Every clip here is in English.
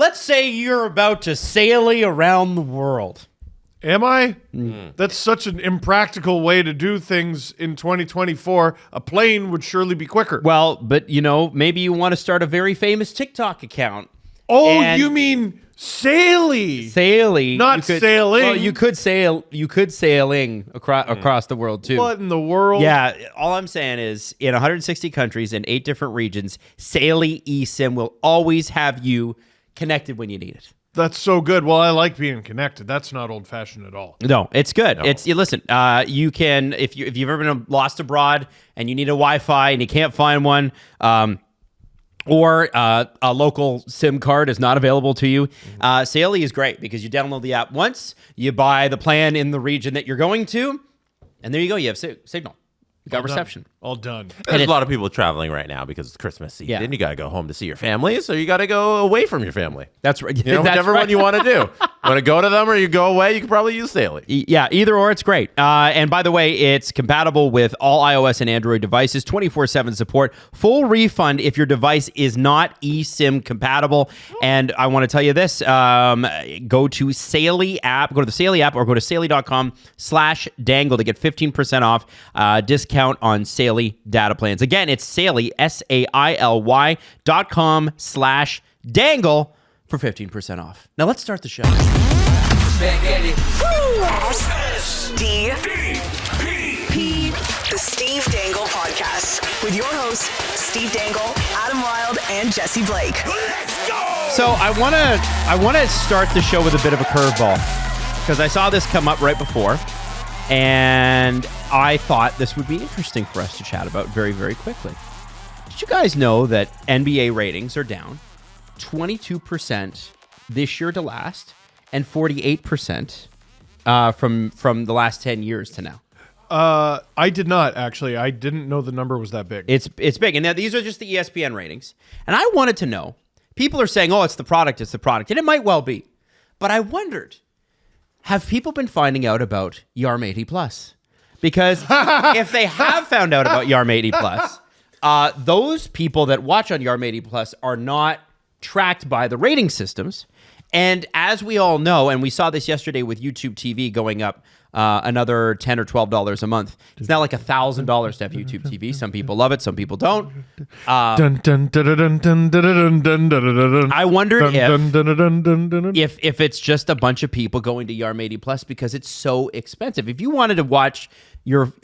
let's say you're about to sail around the world. Am I? That's such an impractical way to do things in 2024. A plane would surely be quicker. Well, but maybe you want to start a very famous TikTok account. Oh, you mean Saily, not sailing. Well, you could sailing across the world too. What in the world? Yeah, all I'm saying is in 160 countries and 8 different regions, Saily eSIM will always have you connected when you need it. That's so good. Well, I like being connected. That's not old-fashioned at all. No, it's good. No. Listen. You can if you've ever been lost abroad and you need a Wi-Fi and you can't find one. Or a local SIM card is not available to you. Saily is great because you download the app once, you buy the plan in the region that you're going to, and there you go. You have signal. You got reception. All done. There's a lot of people traveling right now because it's Christmas season. Yeah. You got to go home to see your family, so you got to go away from your family. That's right. You know, whichever one you want to do. Want to go to them or you go away, you can probably use Saily. Yeah, either or, it's great. And by the way, it's compatible with all iOS and Android devices, 24/7 support, full refund if your device is not eSIM compatible. And I want to tell you this, go to Saily app, go to the Saily app or go to saily.com/dangle to get 15% off discount on Saily data plans. Again, it's Saily, SAILY.com/dangle for 15% off. Now let's start the show. SDP, the Steve Dangle Podcast, with your hosts, Steve Dangle, Adam Wilde, and Jesse Blake. So I want to start the show with a bit of a curveball because I saw this come up right before, and I thought this would be interesting for us to chat about very, very quickly. Did you guys know that NBA ratings are down 22% this year to last, and 48% from the last 10 years to now? I did not, actually. I didn't know the number was that big. It's big. And now these are just the ESPN ratings. And I wanted to know, people are saying, oh, it's the product. And it might well be. But I wondered, have people been finding out about Yarm 80 Plus? Because if they have found out about Yarm 80 Plus, those people that watch on Yarm 80 Plus are not tracked by the rating systems. And as we all know, and we saw this yesterday with YouTube TV going up another $10 or $12 a month. It's now like $1,000 to have YouTube TV. Some people love it, some people don't. I wondered if it's just a bunch of people going to Yarm 80 Plus because it's so expensive. If you wanted to watch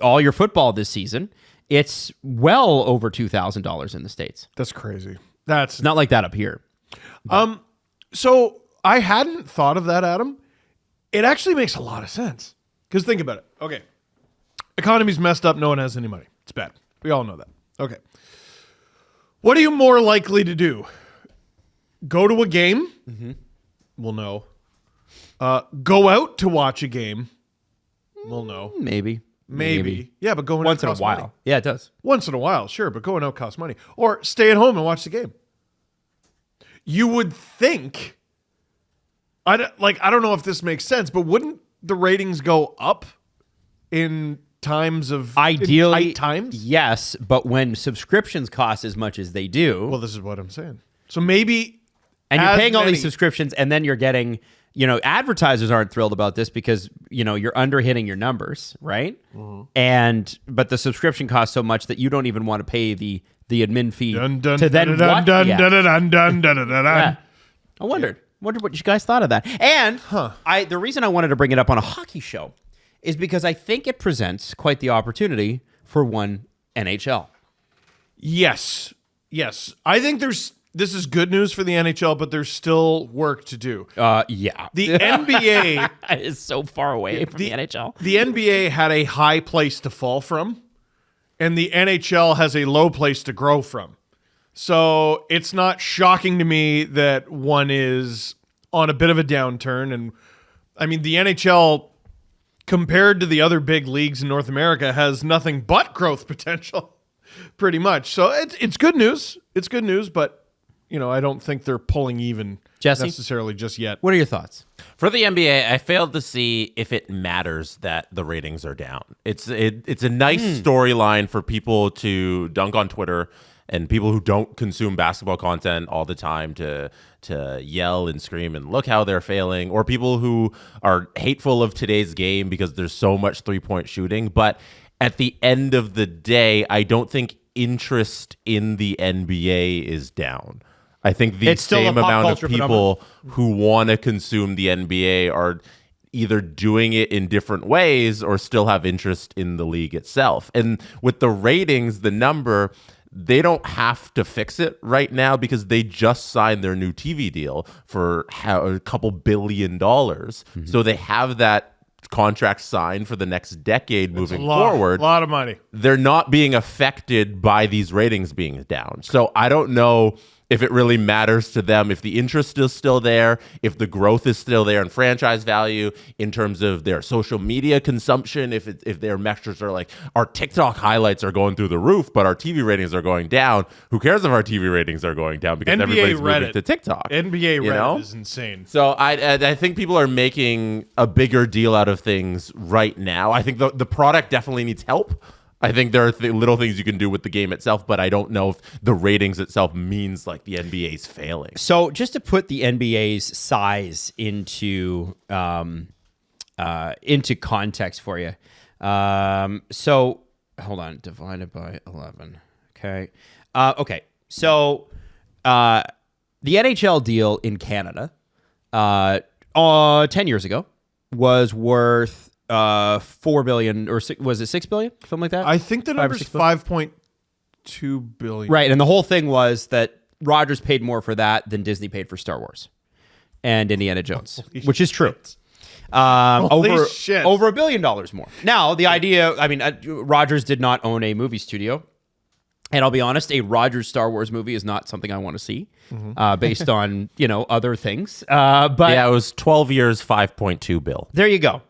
all your football this season, it's well over $2,000 in the States. That's crazy. That's It's not like that up here. So I hadn't thought of that, Adam. It actually makes a lot of sense. Because think about it. Okay. Economy's messed up. No one has any money. It's bad. We all know that. Okay. What are you more likely to do? Go to a game? Mm-hmm. Well, no. Go out to watch a game? Well, no. Maybe. Yeah, but going once out in a costs while. money. Yeah, it does. Once in a while, sure, but going out costs money. Or stay at home and watch the game. You would think, I don't know if this makes sense, but wouldn't the ratings go up in times of ideally in tight times? Yes, but when subscriptions cost as much as they do, Well, this is what I'm saying. So maybe, and you're as paying all many- these subscriptions, and then you're getting, advertisers aren't thrilled about this because you're under hitting your numbers, right? Mm-hmm. But the subscription costs so much that you don't even want to pay the admin fee to then watch the ads. I wondered what you guys thought of that. And the reason I wanted to bring it up on a hockey show is because I think it presents quite the opportunity for one NHL. Yes. I think this is good news for the NHL, but there's still work to do. Yeah. The NBA is so far away from the NHL. The NBA had a high place to fall from, and the NHL has a low place to grow from. So it's not shocking to me that one is on a bit of a downturn. And I mean, the NHL, compared to the other big leagues in North America, has nothing but growth potential, pretty much. So it's good news. It's good news, but I don't think they're pulling even necessarily just yet. What are your thoughts? For the NBA, I failed to see if it matters that the ratings are down. It's a nice storyline for people to dunk on Twitter and people who don't consume basketball content all the time to yell and scream and look how they're failing, or people who are hateful of today's game because there's so much 3-point shooting. But at the end of the day, I don't think interest in the NBA is down. I think the It's still a same pop amount of culture people who want to consume the NBA are either doing it in different ways or still have interest in the league itself. And with the ratings, the number, they don't have to fix it right now because they just signed their new TV deal for a couple $2 billion. So they have that contract signed for the next decade moving forward. A lot of money. They're not being affected by these ratings being down. So I don't know if it really matters to them, if the interest is still there, if the growth is still there in franchise value, in terms of their social media consumption, if their metrics are like, our TikTok highlights are going through the roof, but our TV ratings are going down. Who cares if our TV ratings are going down? Because everybody's moving to TikTok. NBA Reddit is insane. So I think people are making a bigger deal out of things right now. I think the product definitely needs help. I think there are little things you can do with the game itself, but I don't know if the ratings itself means like the NBA's failing. So just to put the NBA's size into context for you. So hold on, divided by 11. Okay. Okay. So the NHL deal in Canada 10 years ago was worth $4 billion, or was it $6 billion, something like that? I think the number's $5.2 billion. Right, and the whole thing was that Rogers paid more for that than Disney paid for Star Wars and Indiana Jones, which is true. Over $1 billion more. Now, the idea, I mean, Rogers did not own a movie studio. And I'll be honest, a Rogers Star Wars movie is not something I want to see, based on, other things. But yeah, it was 12 years, $5.2 billion. There you go.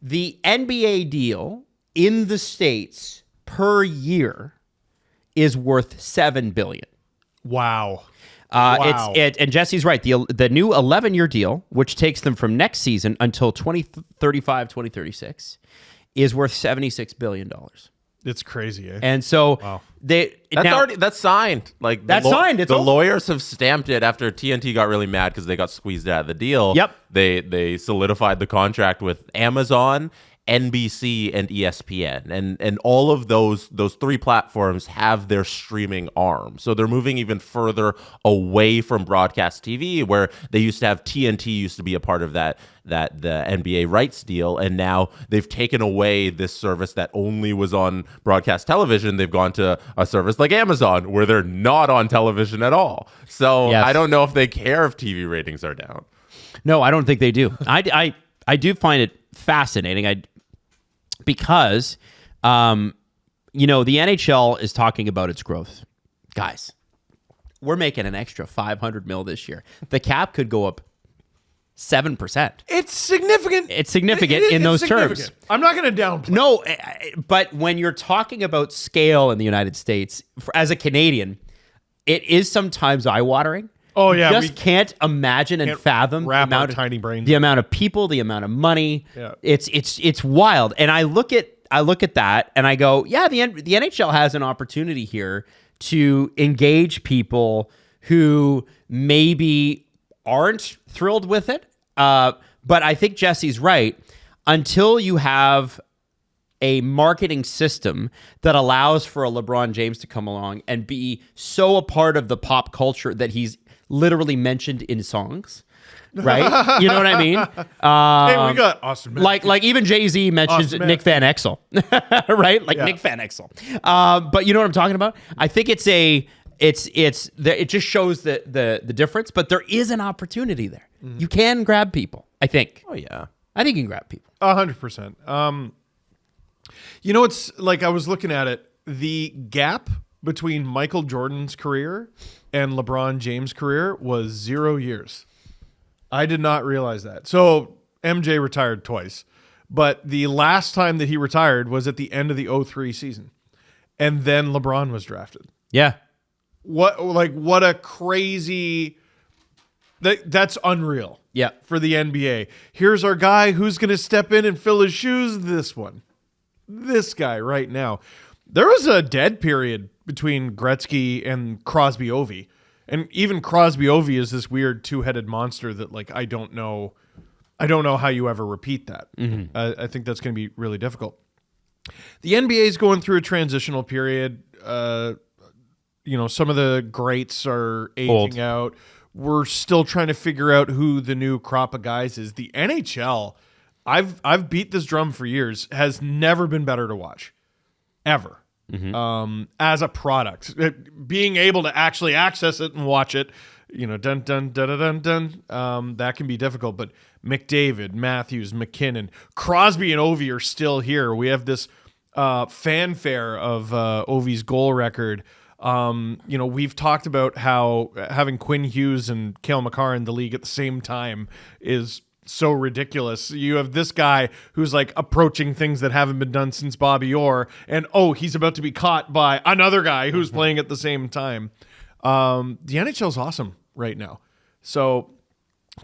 The NBA deal in the States per year is worth $7 billion. Wow. And Jesse's right. The new 11-year deal, which takes them from next season until 2035, 2036, is worth $76 billion. It's crazy, eh? And so that's signed. Like that's signed. The lawyers have stamped it after TNT got really mad because they got squeezed out of the deal. Yep. They solidified the contract with Amazon, NBC, and ESPN, and all of those three platforms have their streaming arm. So they're moving even further away from broadcast TV, where they used to have TNT used to be a part of the NBA rights deal, and now they've taken away this service that only was on broadcast television. They've gone to a service like Amazon, where they're not on television at all. So yes. I don't know if they care if TV ratings are down. No, I don't think they do. I do find it fascinating. Because, the NHL is talking about its growth. Guys, we're making an extra $500 million this year. The cap could go up 7%. It's significant. It's significant in those terms. I'm not going to downplay. No, but when you're talking about scale in the United States, as a Canadian, it is sometimes eye-watering. Oh yeah, we just can't imagine and fathom wrap our tiny brains. The amount of people, the amount of money. Yeah. It's wild. And I look at that and I go, yeah, the NHL has an opportunity here to engage people who maybe aren't thrilled with it. But I think Jesse's right. Until you have a marketing system that allows for a LeBron James to come along and be so a part of the pop culture that he's literally mentioned in songs, right? You know what I mean? Hey, we got Austin. Like even Jay-Z mentions Nick Van Exel, right? Like Nick Van Exel. But you know what I'm talking about? I think it just shows the difference, but there is an opportunity there. Mm-hmm. You can grab people, I think. Oh yeah. I think you can grab people. 100%. It's like, I was looking at it, the gap between Michael Jordan's career and LeBron James' career was 0 years. I did not realize that. So MJ retired twice, but the last time that he retired was at the end of the 2003 season. And then LeBron was drafted. Yeah. What a crazy, that's unreal. Yeah. For the NBA. Here's our guy who's going to step in and fill his shoes. This guy right now. There was a dead period between Gretzky and Crosby Ovi. And even Crosby Ovi is this weird two-headed monster that like I don't know how you ever repeat that. I think that's going to be really difficult. The NBA is going through a transitional period. Some of the greats are aging out. We're still trying to figure out who the new crop of guys is. The NHL, I've beat this drum for years, has never been better to watch, ever. As a product, being able to actually access it and watch it, dun dun dun dun dun dun. That can be difficult. But McDavid, Matthews, McKinnon, Crosby, and Ovi are still here. We have this fanfare of Ovi's goal record. We've talked about how having Quinn Hughes and Cale Makar in the league at the same time is so ridiculous. You have this guy who's like approaching things that haven't been done since Bobby Orr, and he's about to be caught by another guy who's playing at the same time. The NHL's awesome right now. So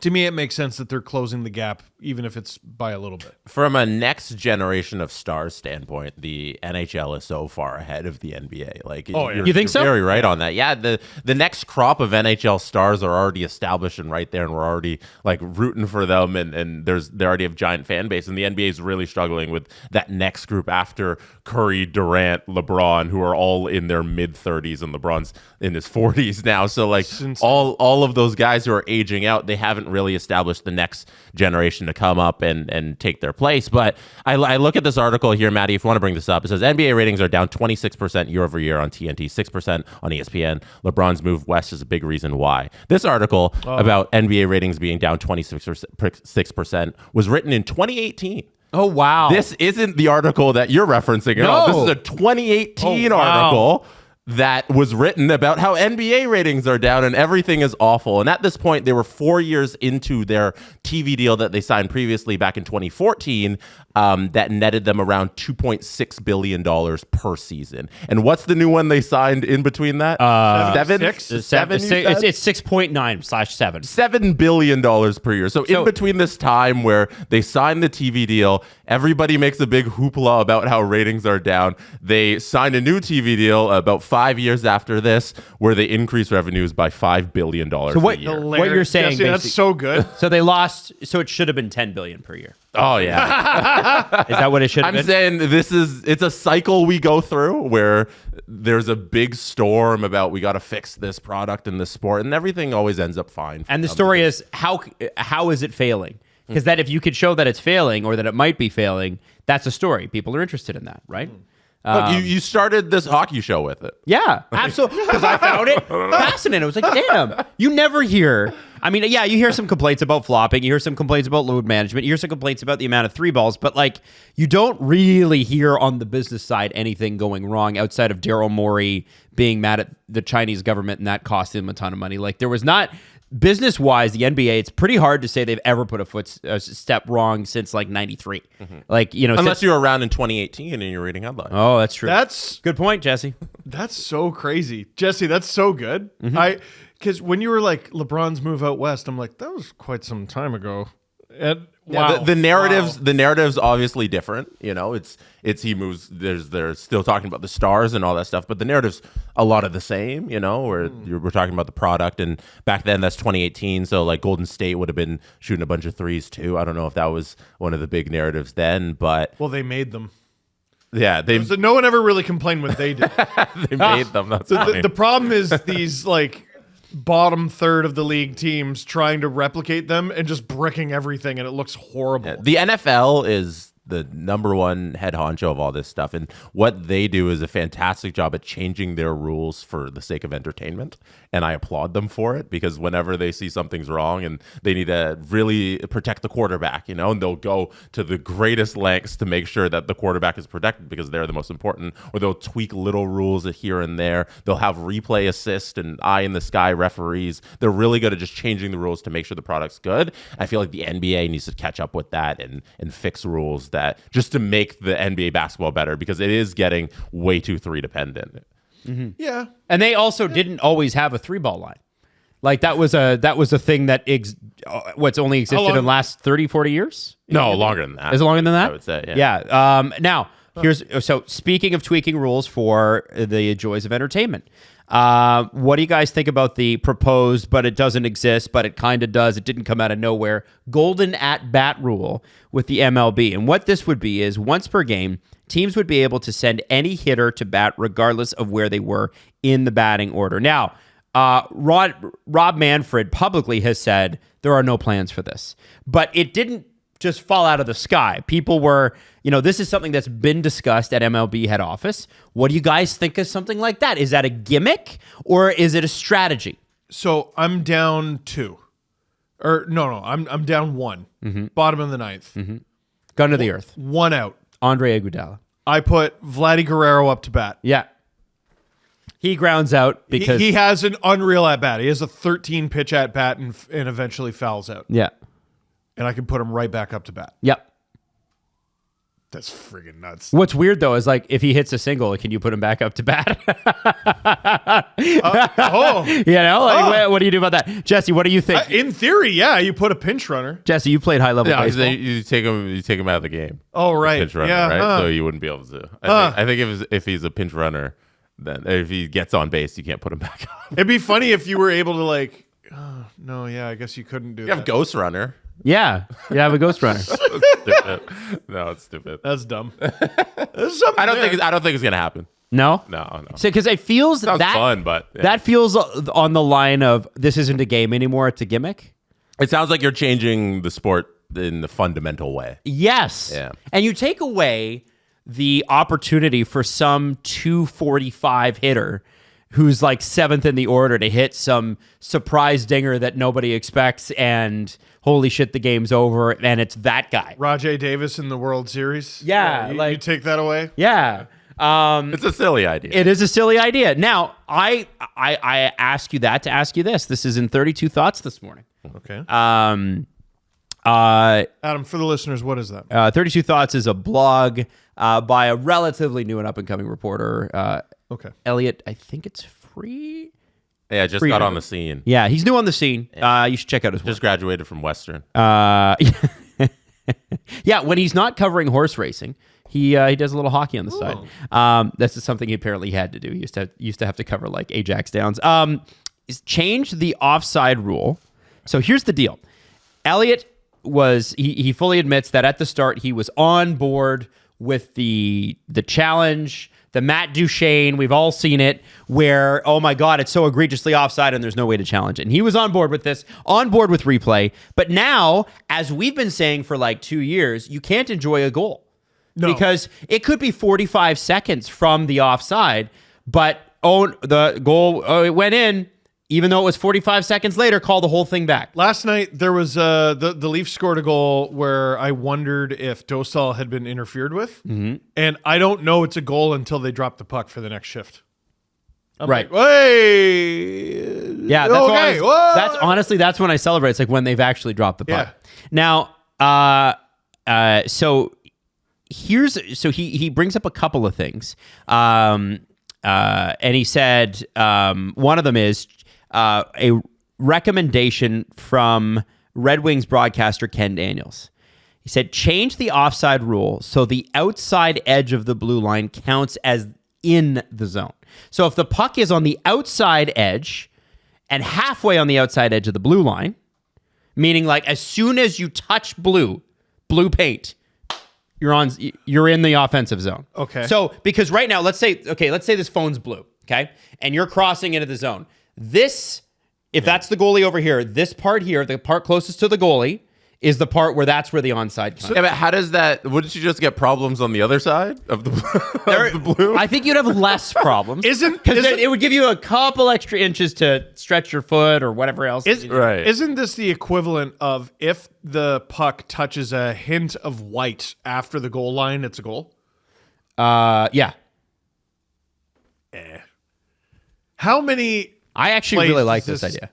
to me, it makes sense that they're closing the gap, even if it's by a little bit. From a next generation of stars standpoint, the NHL is so far ahead of the NBA. Like, you think so? You're very right on that. Yeah, the next crop of NHL stars are already established and right there, and we're already like rooting for them, and they already have giant fan base. And the NBA is really struggling with that next group after Curry, Durant, LeBron, who are all in their mid-30s, and LeBron's in his 40s now. So like all of those guys who are aging out, they haven't really established the next generation to come up and take their place. But I look at this article here, Maddie, if you want to bring this up. It says NBA ratings are down 26% year over year on TNT, 6% on ESPN. LeBron's move west is a big reason why. This article about NBA ratings being down 26% was written in 2018. Oh, wow. This isn't the article that you're referencing at all. This is a 2018 article that was written about how NBA ratings are down and everything is awful. And at this point, they were 4 years into their TV deal that they signed previously back in 2014 that netted them around $2.6 billion per season. And what's the new one they signed in between that? It's 6.9/7. $7 billion per year. So in between this time where they signed the TV deal, everybody makes a big hoopla about how ratings are down. They signed a new TV deal about 5 years after this, where they increased revenues by $5 billion so what, a year. What you're saying, Jesse, that's so good. So they lost, so it should have been $10 billion per year. Oh, yeah. Is that what it should have been? I'm saying it's a cycle we go through where there's a big storm about we got to fix this product in this sport, and everything always ends up fine. And the story is, how is it failing? Because that if you could show that it's failing or that it might be failing, that's a story. People are interested in that, right? Look, you started this hockey show with it. Yeah, absolutely. Because I found it fascinating. I was like, damn, you never hear. I mean, yeah, you hear some complaints about flopping. You hear some complaints about load management. You hear some complaints about the amount of three balls. But like, you don't really hear on the business side anything going wrong outside of Daryl Morey being mad at the Chinese government and that cost him a ton of money. Like, there was not... Business-wise, the NBA, it's pretty hard to say they've ever put a step wrong since like 93. Like, unless you were around in 2018 and you're reading headlines. Oh, that's true. That's good point, Jesse. That's so crazy, Jesse. That's so good. Because when you were like LeBron's move out west, I'm like, that was quite some time ago. And wow. The narrative's obviously different. It's he moves. They're still talking about the stars and all that stuff, but the narrative's a lot of the same. Where we're talking about the product, and back then that's 2018. So like Golden State would have been shooting a bunch of threes too. I don't know if that was one of the big narratives then, but they made them. Yeah, so no one ever really complained when they did. They made them. That's funny. The problem is these like bottom third of the league teams trying to replicate them and just bricking everything, and it looks horrible. Yeah, the NFL is the number one head honcho of all this stuff, and what they do is a fantastic job at changing their rules for the sake of entertainment, and I applaud them for it, because whenever they see something's wrong and they need to really protect the quarterback, and they'll go to the greatest lengths to make sure that the quarterback is protected because they're the most important, or they'll tweak little rules here and there. They'll have replay assist and eye in the sky referees. They're really good at just changing the rules to make sure the product's good. I feel like the NBA needs to catch up with that and fix rules that just to make the NBA basketball better, because it is getting way too three dependent. Yeah. And they also didn't always have a 3-ball line. Like that was a thing that what's only existed in the last 30, 40 years? No, longer than that. Is it longer than that? I would say, yeah. Now, So speaking of tweaking rules for the joys of entertainment, what do you guys think about the proposed, but it doesn't exist, but it kind of does, it didn't come out of nowhere, golden at-bat rule with the MLB? And what this would be is once per game, teams would be able to send any hitter to bat regardless of where they were in the batting order. Now, Rob Manfred publicly has said there are no plans for this, but it didn't just fall out of the sky. People were, this is something that's been discussed at MLB head office. What do you guys think of something like that? Is that a gimmick or is it a strategy? So I'm down 2. Or no, I'm down 1. Bottom of the 9th. Gun to the earth. 1 out. Andre Iguodala. I put Vladdy Guerrero up to bat. Yeah. He grounds out because he has an unreal at bat. He has a 13 pitch at bat and eventually fouls out. Yeah. And I can put him right back up to bat. Yep. That's friggin' nuts. What's weird though is like if he hits a single, can you put him back up to bat? What do you do about that? Jesse, what do you think? In theory, yeah, you put a pinch runner. Jesse, you played high level baseball. You take him out of the game. Oh, right. Pinch runner, yeah, right? So you wouldn't be able to. I think if he's a pinch runner, then if he gets on base, you can't put him back up. It'd be funny if you were able to I guess you couldn't do that. You have Ghost Runner. Yeah, you have a ghost runner. Stupid. No, it's stupid. That's dumb. I don't think it's gonna happen. No? No. So, because it feels Sounds fun, but yeah. that feels on the line of this isn't a game anymore, it's a gimmick. It sounds like you're changing the sport in the fundamental way. Yes. Yeah. And you take away the opportunity for some 245 hitter who's like 7th in the order to hit some surprise dinger that nobody expects and holy shit, the game's over and it's that guy. Rajay Davis in the World Series. Yeah. You take that away? Yeah. It's a silly idea. It is a silly idea. Now, I ask you that to ask you this. This is in 32 Thoughts this morning. Okay. Adam, for the listeners, what is that? 32 Thoughts is a blog by a relatively new and up-and-coming reporter. Okay. Elliot, I think it's free. Yeah, just got on the scene. Yeah, he's new on the scene. You should check out his work. Just graduated from Western. Yeah, when he's not covering horse racing, he does a little hockey on the side. That's just something he apparently had to do. He used to have to cover like Ajax Downs. He's changed the offside rule. So here's the deal. Elliot he fully admits that at the start he was on board with the challenge, the Matt Duchene, we've all seen it, where, oh my God, it's so egregiously offside and there's no way to challenge it. And he was on board with this, on board with replay. But now, as we've been saying for like 2 years, you can't enjoy a goal. No. Because it could be 45 seconds from the offside, but the goal, it went in. Even though it was 45 seconds later, call the whole thing back. Last night, there was the Leafs scored a goal where I wondered if Dostal had been interfered with. Mm-hmm. And I don't know it's a goal until they drop the puck for the next shift. I'm right. Like, hey. Yeah, that's when I celebrate. It's like when they've actually dropped the puck. Yeah. Now, so he brings up a couple of things. And he said one of them is a recommendation from Red Wings broadcaster Ken Daniels. He said, change the offside rule so the outside edge of the blue line counts as in the zone. So if the puck is on the outside edge and halfway on the outside edge of the blue line, meaning like as soon as you touch blue paint, you're in the offensive zone. Okay. So because right now, let's say this phone's blue, okay? And you're crossing into the zone. That's the goalie over here, this part here, the part closest to the goalie, is the part where that's where the onside comes. Yeah, but how does that? Wouldn't you just get problems on the other side of the, of the blue? I think you'd have less problems. Because it would give you a couple extra inches to stretch your foot or whatever else. Right. Isn't this the equivalent of if the puck touches a hint of white after the goal line, it's a goal? Yeah. How many? I actually really like this idea.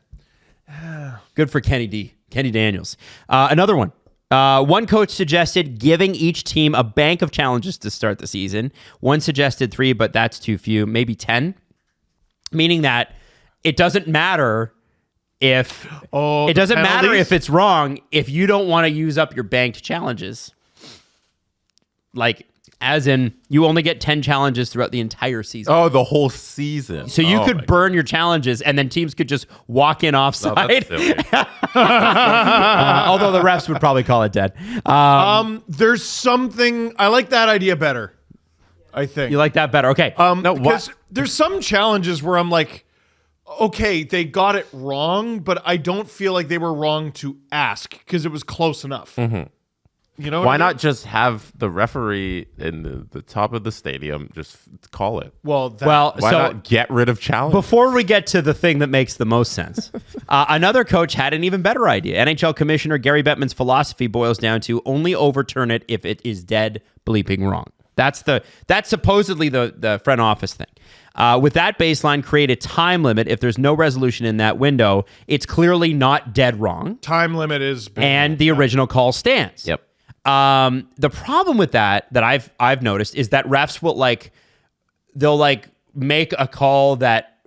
Good for Kenny Daniels. Another one. One coach suggested giving each team a bank of challenges to start the season. One suggested 3, but that's too few. Maybe 10. Meaning that it doesn't matter if if it's wrong if you don't want to use up your banked challenges. Like As in, you only get 10 challenges throughout the entire season. Oh, the whole season. So you Oh could my burn your challenges, and then teams could just walk in offside. God. That's silly. Although the refs would probably call it dead. There's something I like that idea better. I think You like that better? Okay. No, because there's some challenges where I'm like, okay, they got it wrong, but I don't feel like they were wrong to ask because it was close enough. You know, Why not just have the referee in the top of the stadium just call it? Well, Why so not get rid of challenge? before we get to the thing that makes the most sense, another coach had an even better idea. NHL Commissioner Gary Bettman's philosophy boils down to only overturn it if it is dead bleeping wrong. That's supposedly the front office thing. With that baseline, create a time limit. If there's no resolution in that window, it's clearly not dead wrong, time limit is big. and the original call stands. Yep. The problem with that I've noticed is that refs will they'll make a call that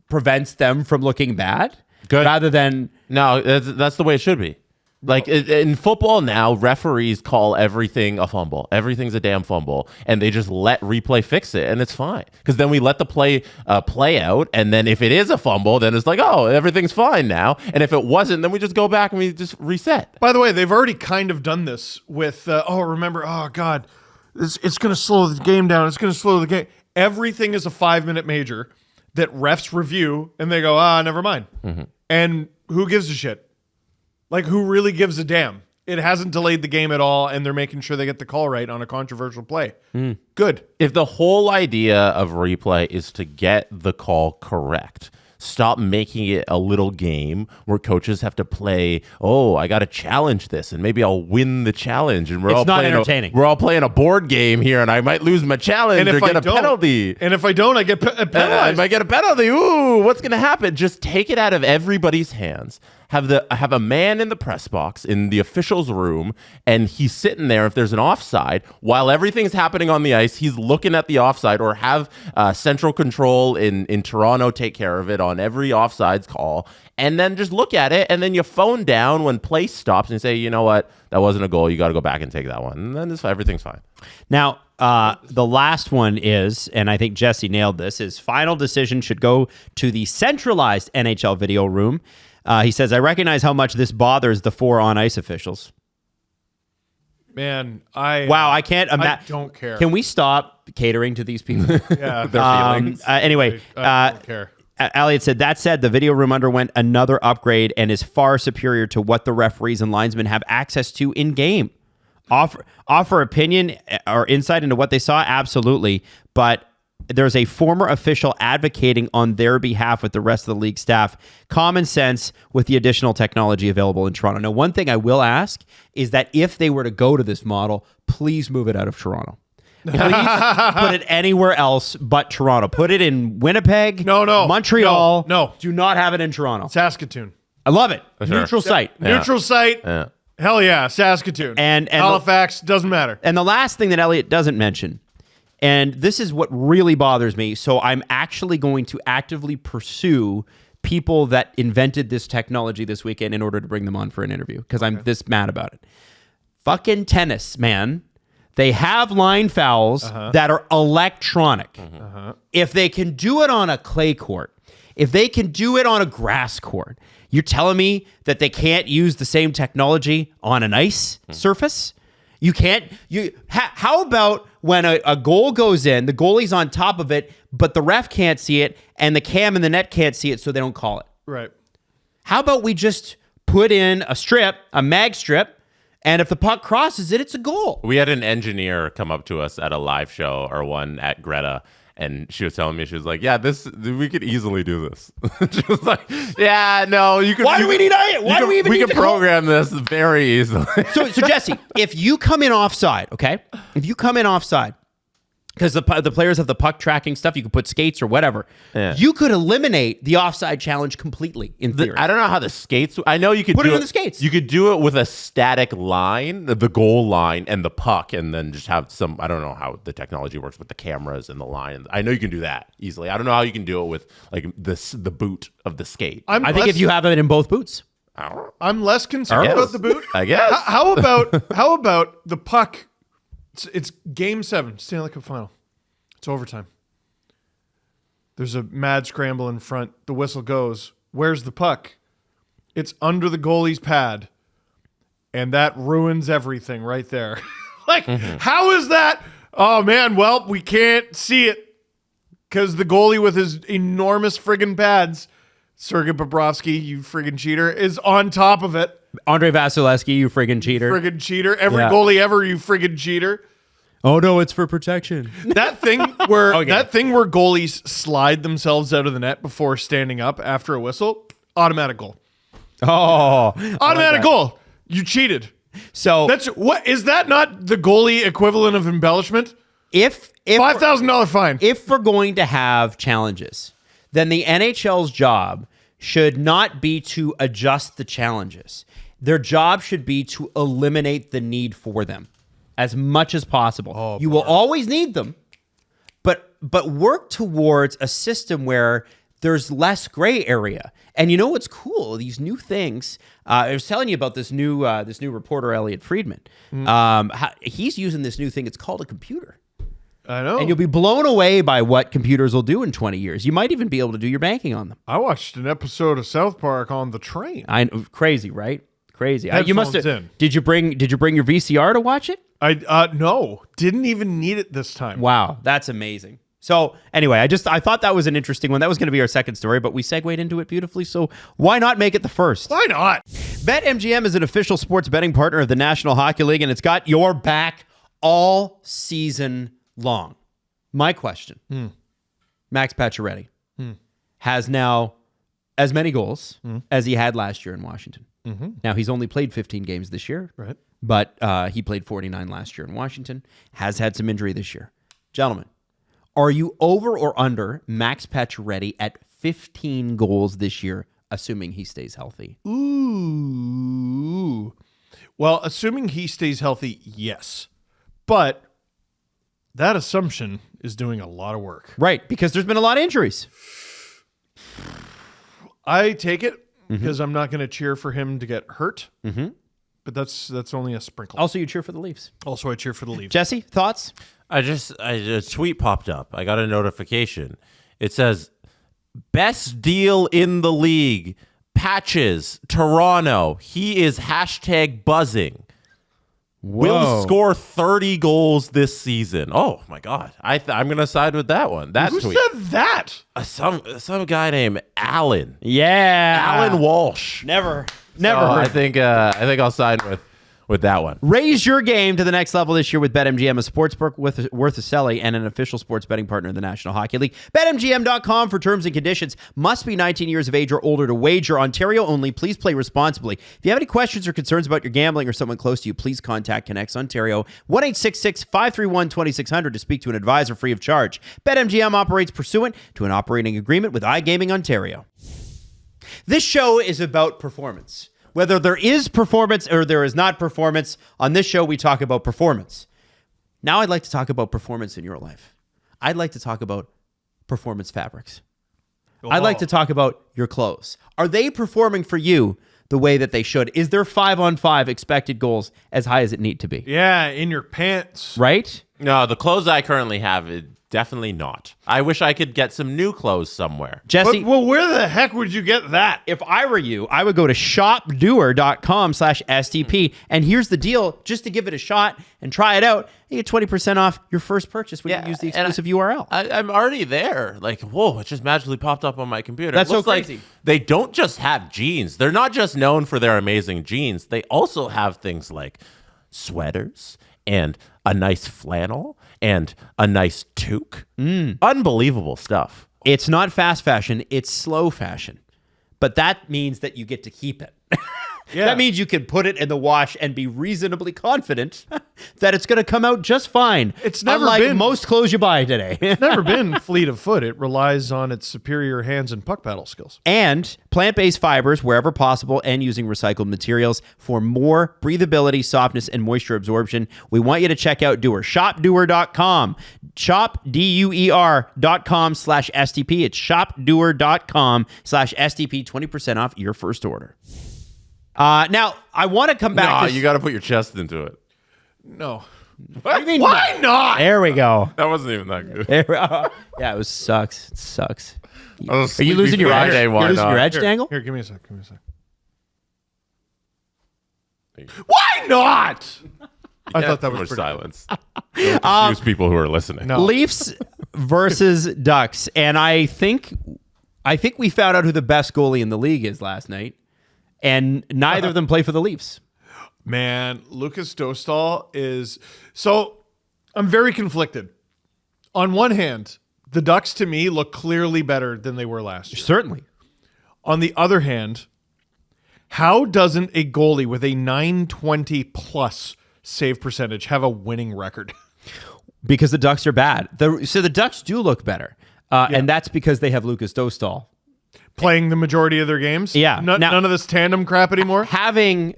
prevents them from looking bad, Good. rather than No, that's the way it should be. Like in football now, referees call everything a fumble. Everything's a damn fumble, and they just let replay fix it, and it's fine. Because then we let the play out, and then if it is a fumble, then it's like, oh, everything's fine now. And if it wasn't, then we just go back and we just reset. By the way, they've already kind of done this with, God, it's going to slow the game down. It's going to slow the game. Everything is a 5-minute major that refs review, and they go, never mind. And who gives a shit? Like, who really gives a damn? It hasn't delayed the game at all, and they're making sure they get the call right on a controversial play. Good. If the whole idea of replay is to get the call correct, stop making it a little game where coaches have to play, oh, I got to challenge this, and maybe I'll win the challenge. And It's not entertaining. We're all playing a board game here, and I might lose my challenge or get a penalty. And if I don't, I get I penalized. might get a penalty. Ooh, what's going to happen? Just take it out of everybody's hands. Have a man in the press box in the officials' room, and he's sitting there. If there's an offside, while everything's happening on the ice, he's looking at the offside, or have central control in Toronto take care of it on every offsides call, and then just look at it, and then you phone down when play stops and say, you know what, that wasn't a goal. You got to go back and take that one, and then everything's fine. Now, the last one is, and I think Jesse nailed this, is final decision should go to the centralized NHL video room. He says, I recognize how much this bothers the 4 on-ice officials. Man, I can't imagine. I don't care. Can we stop catering to these people? Yeah, Their feelings. Anyway, I don't care. Elliot said, that said, the video room underwent another upgrade and is far superior to what the referees and linesmen have access to in-game. Offer opinion or insight into what they saw? Absolutely. But there's a former official advocating on their behalf with the rest of the league staff. Common sense with the additional technology available in Toronto. Now, one thing I will ask is that if they were to go to this model, please move it out of Toronto. Please put it anywhere else but Toronto. Put it in Winnipeg, No. Montreal. No. Do not have it in Toronto. Saskatoon. I love it. Sure. Neutral site. Yeah. Neutral site. Yeah. Hell yeah, Saskatoon. And Halifax, doesn't matter. And the last thing that Elliot doesn't mention, and this is what really bothers me, so I'm actually going to actively pursue people that invented this technology this weekend in order to bring them on for an interview, because I'm this mad about it. Fucking tennis, man. They have line fouls that are electronic. If they can do it on a clay court, if they can do it on a grass court, you're telling me that they can't use the same technology on an ice surface? You can't. How about when a goal goes in, the goalie's on top of it, but the ref can't see it, and the cam in the net can't see it, so they don't call it? Right. How about we just put in a mag strip, and if the puck crosses it, it's a goal? We had an engineer come up to us at a live show or one at Greta, and she was telling me, she was like, yeah, we could easily do this. She was like, yeah, no, you could. Why do we need it? Why do we even need We to can program this very easily. So Jesse, if you come in offside, okay? If you come in offside, because the players have the puck tracking stuff, you can put skates or whatever. Yeah. You could eliminate the offside challenge completely in theory. I don't know how the skates. I know you could Put do it in the skates. You could do it with a static line, the goal line, and the puck, and then just have some. I don't know how the technology works with the cameras and the line. I know you can do that easily. I don't know how you can do it with like the boot of the skate. I think if you have it in both boots. I'm less concerned I guess. about the boot. I guess. How about the puck It's Game 7, Stanley Cup Final. It's overtime. There's a mad scramble in front. The whistle goes. Where's the puck? It's under the goalie's pad. And that ruins everything right there. How is that? Oh, man, well, we can't see it because the goalie with his enormous friggin' pads, Sergei Bobrovsky, you friggin' cheater, is on top of it. Andre Vasilevsky, you friggin' cheater. Friggin' cheater. Every goalie ever, you friggin' cheater. Oh, no, it's for protection. That thing where goalies slide themselves out of the net before standing up after a whistle, automatic goal. Oh. Automatic goal. You cheated. So that's what is that not the goalie equivalent of embellishment? If $5,000 fine. If we're going to have challenges, then the NHL's job should not be to adjust the challenges. Their job should be to eliminate the need for them as much as possible. You will always need them, but work towards a system where there's less gray area. And you know what's cool? These new things. I was telling you about this new reporter, Elliot Friedman. He's using this new thing. It's called a computer. I know. And you'll be blown away by what computers will do in 20 years. You might even be able to do your banking on them. I watched an episode of South Park on the train. Crazy, right? Crazy. You must have. In. Did you bring your VCR to watch it? No, didn't even need it this time. Wow, that's amazing. So anyway, I thought that was an interesting one. That was going to be our second story, but we segued into it beautifully. So why not make it the first? Why not? BetMGM is an official sports betting partner of the National Hockey League, and it's got your back all season long. My question: Max Pacioretty has now as many goals as he had last year in Washington. Now he's only played 15 games this year, right? But he played 49 last year in Washington. Has had some injury this year, gentlemen. Are you over or under Max Pacioretty at 15 goals this year, assuming he stays healthy? Ooh. Well, assuming he stays healthy, yes. But that assumption is doing a lot of work. Right, because there's been a lot of injuries. I take it because I'm not going to cheer for him to get hurt. But that's only a sprinkle. Also, you cheer for the Leafs. Also, I cheer for the Leafs. Jesse, thoughts? A tweet popped up. I got a notification. It says, best deal in the league. Patches, Toronto. He is #buzzing. Will score 30 goals this season. Oh my God. I'm going to side with that one. Who tweet. said that? Some guy named Alan. Yeah. Alan Walsh. Never So heard. I think I'll side with that one. Raise your game to the next level this year with BetMGM, a sportsbook worth a selling and an official sports betting partner of the National Hockey League. BetMGM.com for terms and conditions. Must be 19 years of age or older to wager. Ontario only. Please play responsibly. If you have any questions or concerns about your gambling or someone close to you, please contact Connects Ontario 1-866-531-2600 to speak to an advisor free of charge. BetMGM operates pursuant to an operating agreement with iGaming Ontario. This show is about performance. Whether there is performance or there is not performance, on this show we talk about performance. Now I'd like to talk about performance in your life. I'd like to talk about performance fabrics. I'd like to talk about your clothes. Are they performing for you the way that they should? Is their 5-on-5 expected goals as high as it need to be? Yeah, in your pants. Right? No, the clothes I currently have, definitely not. I wish I could get some new clothes somewhere. Jesse, Well, where the heck would you get that? if I were you, I would go to shopdoer.com/STP. And here's the deal, just to give it a shot and try it out, you get 20% off your first purchase when you use the exclusive URL. I'm already there. Like, whoa, it just magically popped up on my computer. That's It looks so crazy. Like they don't just have jeans. They're not just known for their amazing jeans. They also have things like sweaters and a nice flannel and a nice toque. Unbelievable stuff. It's not fast fashion, it's slow fashion. But that means that you get to keep it. Yeah. That means you can put it in the wash and be reasonably confident that it's going to come out just fine. It's never unlike been- most clothes you buy today. It's never been fleet of foot. It relies on its superior hands and puck paddle skills. And plant-based fibers wherever possible and using recycled materials for more breathability, softness, and moisture absorption. We want you to check out Doer. Shopdoer.com. Shopdoer.com/STP. It's shopdoer.com/STP. 20% off your first order. Now, I want to come back to... You got to put your chest into it. No. Why not? There we go. That wasn't even that good. Yeah, it sucks. It sucks. Are you losing your edge? You're losing your edge, Dangle? Here, give me a sec. Why not? I thought that was more pretty silence. Don't confuse people who are listening. No. Leafs versus Ducks, and I think we found out who the best goalie in the league is last night, and neither of them play for the Leafs. Man, Lucas Dostal is... So, I'm very conflicted. On one hand, the Ducks, to me, look clearly better than they were last year. Certainly. On the other hand, how doesn't a goalie with a 920-plus save percentage have a winning record? Because the Ducks are bad. So the Ducks do look better, and that's because they have Lucas Dostal. Playing the majority of their games? Yeah. Now, none of this tandem crap anymore? Having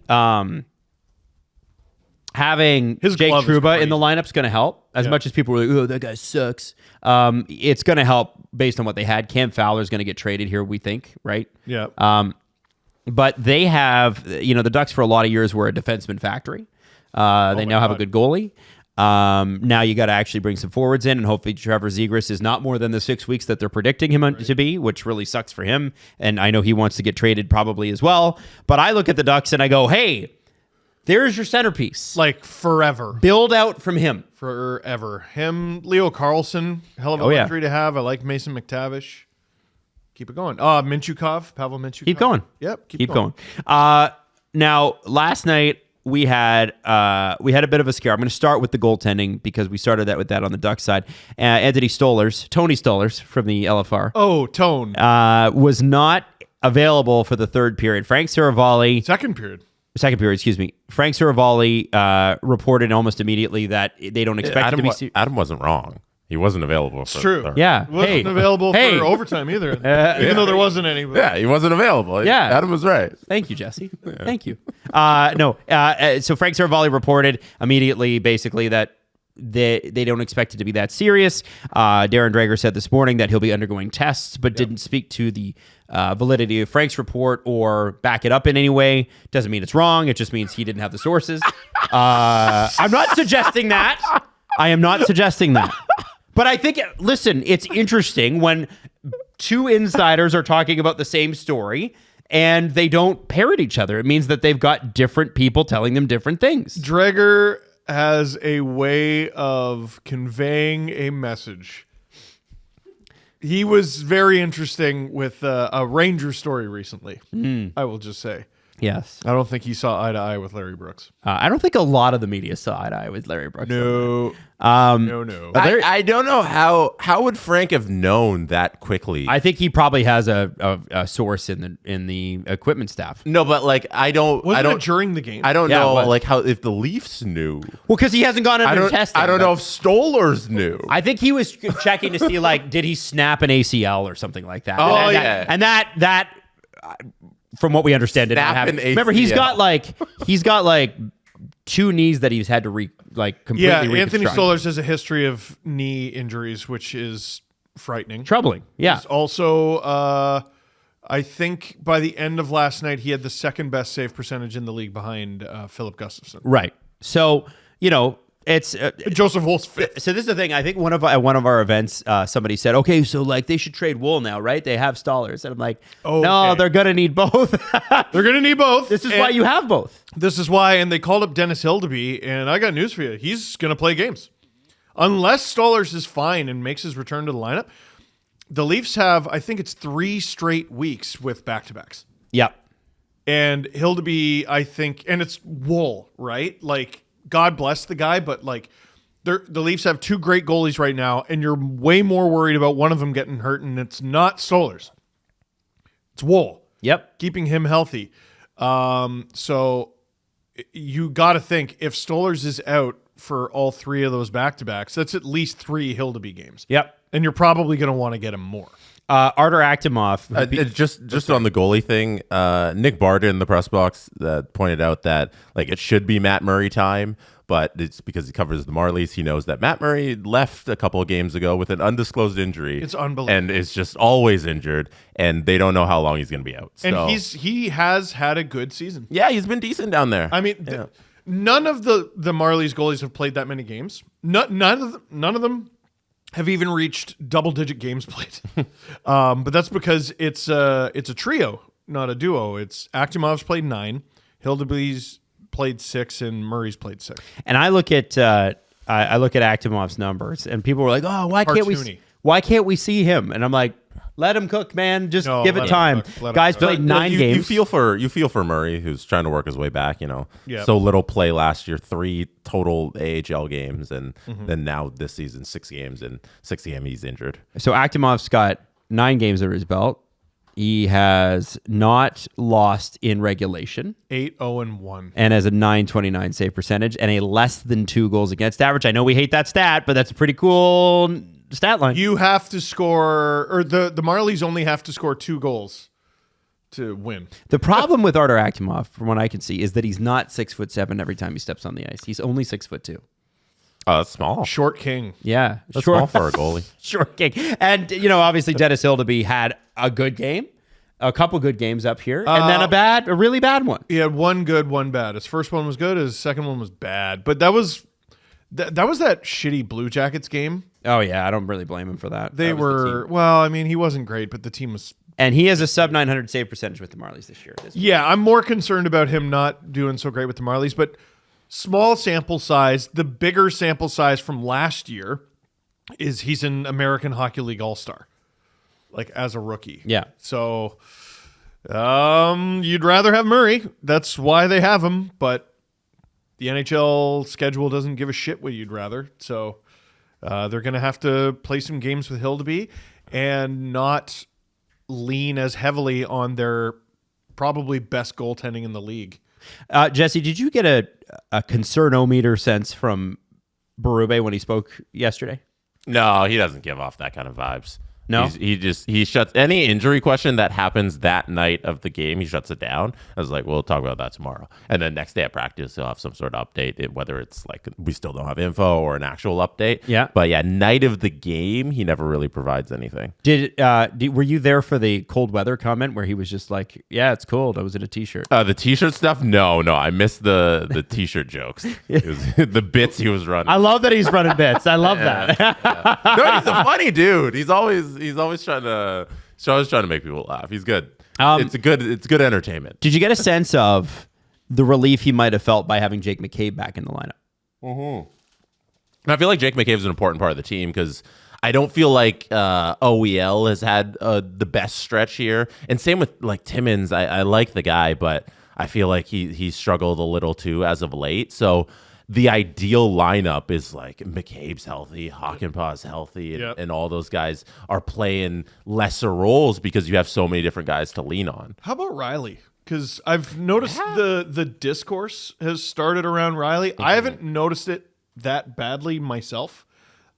His Jake glove is Trouba great. in the lineup's going to help. As much as people were like, "Oh, that guy sucks," it's going to help based on what they had. Cam Fowler's going to get traded here, we think, right? Yeah. But they have, the Ducks for a lot of years were a defenseman factory. They now have a good goalie. Now you got to actually bring some forwards in, and hopefully Trevor Zegras is not more than the 6 weeks that they're predicting him to be, which really sucks for him. And I know he wants to get traded probably as well. But I look at the Ducks and I go, hey, there's your centerpiece. Like forever. Build out from him. Forever. Him, Leo Carlson, hell of a luxury to have. I like Mason McTavish. Keep it going. Pavel Mintyukov. Keep going. Yep. Keep going. Now, last night we had a bit of a scare. I'm going to start with the goaltending because we started with that on the Ducks side. Tony Stolarz from the LFR. Oh, Tone. Was not available for the third period. Frank Saravalli. Second period, excuse me. Frank Saravalli reported almost immediately that they don't expect it to be. Adam wasn't wrong. He wasn't available. It's true. Yeah. Wasn't available for overtime either. Even though there wasn't any. Yeah, he wasn't available. Yeah. Adam was right. Thank you, Jesse. Thank you. So Frank Saravalli reported immediately, basically, that they don't expect it to be that serious. Darren Dreger said this morning that he'll be undergoing tests, but didn't speak to the validity of Frank's report or back it up in any way. Doesn't mean it's wrong. It just means he didn't have the sources. I'm not suggesting that. I am not suggesting that. But I think, listen, it's interesting when two insiders are talking about the same story and they don't parrot each other. It means that they've got different people telling them different things. Dreger has a way of conveying a message. He was very interesting with a Ranger story recently, I will just say. Yes. I don't think he saw eye to eye with Larry Brooks. I don't think a lot of the media saw eye to eye with Larry Brooks. No. No. I don't know how would Frank have known that quickly. I think he probably has a source in the equipment staff. No, but I don't. Wasn't it during the game? I don't Yeah, know what? how if the Leafs knew. Well, because he hasn't gone under testing. I don't know if Stolarz knew. I think he was checking to see did he snap an ACL or something like that. Oh, and that from what we understand didn't Snap happen. an Remember, he's ACL. got two knees that he's had to completely Anthony reconstruct. Stolarz has a history of knee injuries, which is frightening. Troubling. Yeah. He's also, I think by the end of last night, he had the second best save percentage in the league behind Philip Gustafsson. Right. So, it's Joseph Wool's fifth. So this is the thing. I think one of our events, somebody said, "Okay, so they should trade Wool now, right? They have Stolarz," and I'm like, "No, they're gonna need both. They're gonna need both. This is why you have both. This is why." And they called up Dennis Hildeby, and I got news for you. He's gonna play games, unless Stolarz is fine and makes his return to the lineup. The Leafs have, I think it's 3 straight weeks with back-to-backs. Yep. And Hildeby, I think, and it's Wool, right? God bless the guy, but the Leafs have 2 great goalies right now, and you're way more worried about one of them getting hurt, and it's not Stolarz. It's Wool. Yep. Keeping him healthy. So you got to think if Stolarz is out for all 3 of those back-to-backs, that's at least 3 Hildeby games. Yep. And you're probably going to want to get him more. Artur Akhtimov. Just on the goalie thing, Nick Barden in the press box pointed out that it should be Matt Murray time, but it's because he covers the Marlies. He knows that Matt Murray left a couple of games ago with an undisclosed injury. It's unbelievable. And is just always injured, and they don't know how long he's going to be out. And he has had a good season. Yeah, he's been decent down there. I mean, None of the Marlies goalies have played that many games. None of them have even reached double-digit games played. But that's because it's a trio, not a duo. It's Akhtomov's played 9, Hildeby's played 6, and Murray's played 6. And I look at Akhtomov's numbers, and people were like, "Oh, why can't we see him?" And I'm like, "Let him cook, man. Just give it time." Guys played 9 games. You feel for Murray, who's trying to work his way back. Yep. So little play last year, 3 total AHL games, and then now this season 6 games, and 6 games he's injured. So Akhtomov's got 9 games under his belt. He has not lost in regulation. 8-0-1. And has a .929 save percentage and a less than 2 goals against average. I know we hate that stat, but that's a pretty cool stat line. You have to score, or the Marlies only have to score 2 goals to win. The problem with Artur Akhtomov, from what I can see, is that he's not 6'7" every time he steps on the ice. He's only 6'2". Oh, that's small. Short king. Yeah. That's small for a goalie. Short king. And, obviously Dennis Hildeby had a good game, a couple good games up here, and then a really bad one. He had one good, one bad. His first one was good. His second one was bad. But that was that shitty Blue Jackets game. Oh, yeah. I don't really blame him for that. He wasn't great, but the team was... And he has a sub 900 save percentage with the Marlies this year. Yeah, I'm more concerned about him not doing so great with the Marlies, but small sample size. The bigger sample size from last year is he's an American Hockey League All-Star, like as a rookie. Yeah. So you'd rather have Murray. That's why they have him, but the NHL schedule doesn't give a shit what you'd rather. So they're going to have to play some games with Hildeby and not lean as heavily on their probably best goaltending in the league. Jesse, did you get a concernometer sense from Berube when he spoke yesterday? No, he doesn't give off that kind of vibes. No, he shuts any injury question that happens that night of the game. He shuts it down. I was like, we'll talk about that tomorrow. And then next day at practice, he'll have some sort of update, whether it's like we still don't have info or an actual update. Yeah, but yeah, night of the game, he never really provides anything. Were you there for the cold weather comment where he was just like, "Yeah, it's cold. I was in a t-shirt." The t-shirt stuff? No, I missed the t-shirt jokes. It was the bits he was running. I love that he's running bits. I love that. No, he's a funny dude. He's always trying to make people laugh. He's good. It's good entertainment. Did you get a sense of the relief he might have felt by having Jake McCabe back in the lineup? Mm-hmm. I feel like Jake McCabe is an important part of the team because I don't feel like OEL has had the best stretch here. And same with like Timmins. I like the guy, but I feel like he struggled a little too as of late. So the ideal lineup is like McCabe's healthy, Hakanpää's healthy, and all those guys are playing lesser roles because you have so many different guys to lean on. How about Riley? Because I've noticed the discourse has started around Riley. Mm-hmm. I haven't noticed it that badly myself.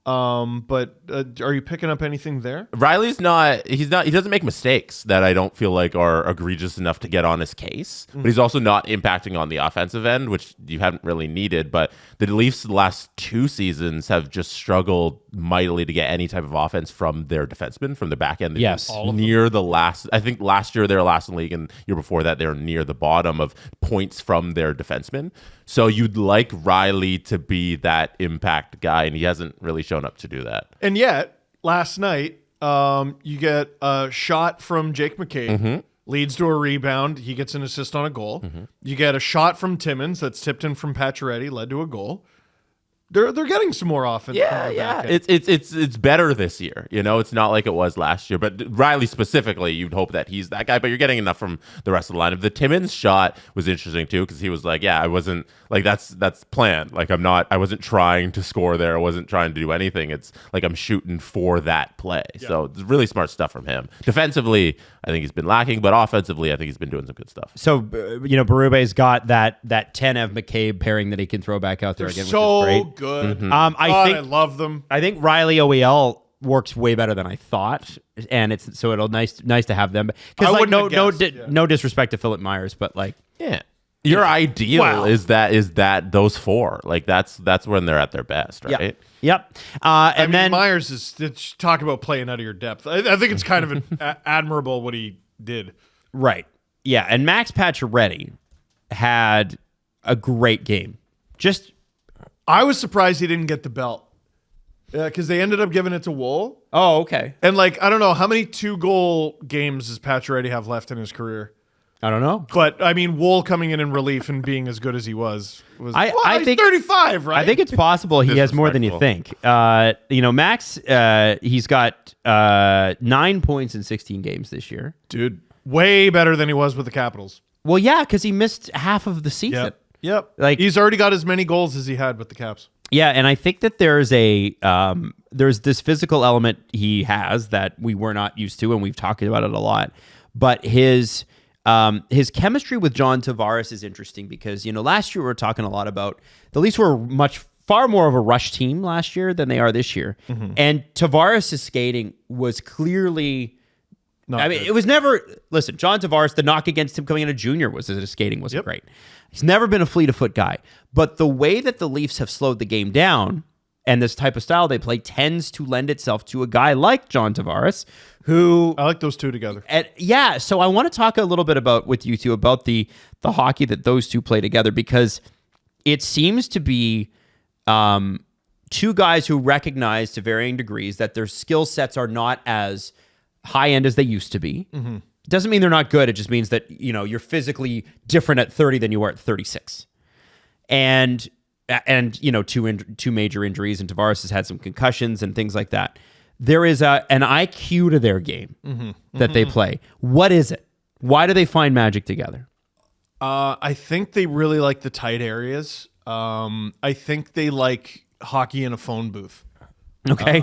But are you picking up anything there? Riley's he doesn't make mistakes that I don't feel like are egregious enough to get on his case, but he's also not impacting on the offensive end, which you haven't really needed. But the Leafs the last 2 seasons have just struggled mightily to get any type of offense from their defensemen, from the back end. Yes. Near the last, I think last year they were last in the league, and year before that they were near the bottom of points from their defensemen. So you'd like Riley to be that impact guy, and he hasn't really shown up to do that. And yet, last night, you get a shot from Jake McCabe, leads to a rebound. He gets an assist on a goal. Mm-hmm. You get a shot from Timmins that's tipped in from Pacioretty, led to a goal. They're getting some more offense. Yeah. It's better this year. It's not like it was last year. But Riley specifically, you'd hope that he's that guy. But you're getting enough from the rest of the lineup. The Timmins shot was interesting too because he was like, "Yeah, I wasn't like that's planned. Like I wasn't trying to score there. I wasn't trying to do anything. It's like I'm shooting for that play." Yeah. So it's really smart stuff from him. Defensively, I think he's been lacking, but offensively, I think he's been doing some good stuff. So Berube's got that Tanev McCabe pairing that he can throw back out there again, which is great. Good. Mm-hmm. I love them. I think Riley OEL works way better than I thought, and it'll nice to have them. Because no disrespect to Philip Myers, but your ideal is that those 4 that's when they're at their best, right? Yep. And then Myers is talk about playing out of your depth. I think it's kind of admirable what he did. Right. Yeah, and Max Pacioretty had a great game. Just I was surprised he didn't get the belt. Because they ended up giving it to Wool. oh, okay. And like, I don't know, how many 2-goal games does Pacioretty have left in his career? I don't know. But I mean, Wool coming in relief and being as good as he was I he's think 35, right? I think it's possible he has more than you think. Max, he's got 9 points in 16 games this year. dude, way better than he was with the Capitals. Well, yeah, because he missed half of the season. Yep. Like- He's already got as many goals as he had with the Caps. Yeah, and I think that there's this physical element he has that we were not used to, and we've talked about it a lot. But his chemistry with John Tavares is interesting because last year we were talking a lot about the Leafs were far more of a rush team last year than they are this year, and Tavares' skating was clearly. It was never. Listen, John Tavares, the knock against him coming into junior was that his skating wasn't great. He's never been a fleet of foot guy. But the way that the Leafs have slowed the game down and this type of style they play tends to lend itself to a guy like John Tavares, who I like those two together. so I want to talk a little bit with you two about the hockey that those two play together, because it seems to be two guys who recognize to varying degrees that their skill sets are not as high end as they used to be. Doesn't mean they're not good. It just means that you're physically different at 30 than you are at 36, and two major injuries, and Tavares has had some concussions and things like that. There is an IQ to their game that they play. What is it? Why do they find magic together? I think they really like the tight areas. I think they like hockey in a phone booth. Okay.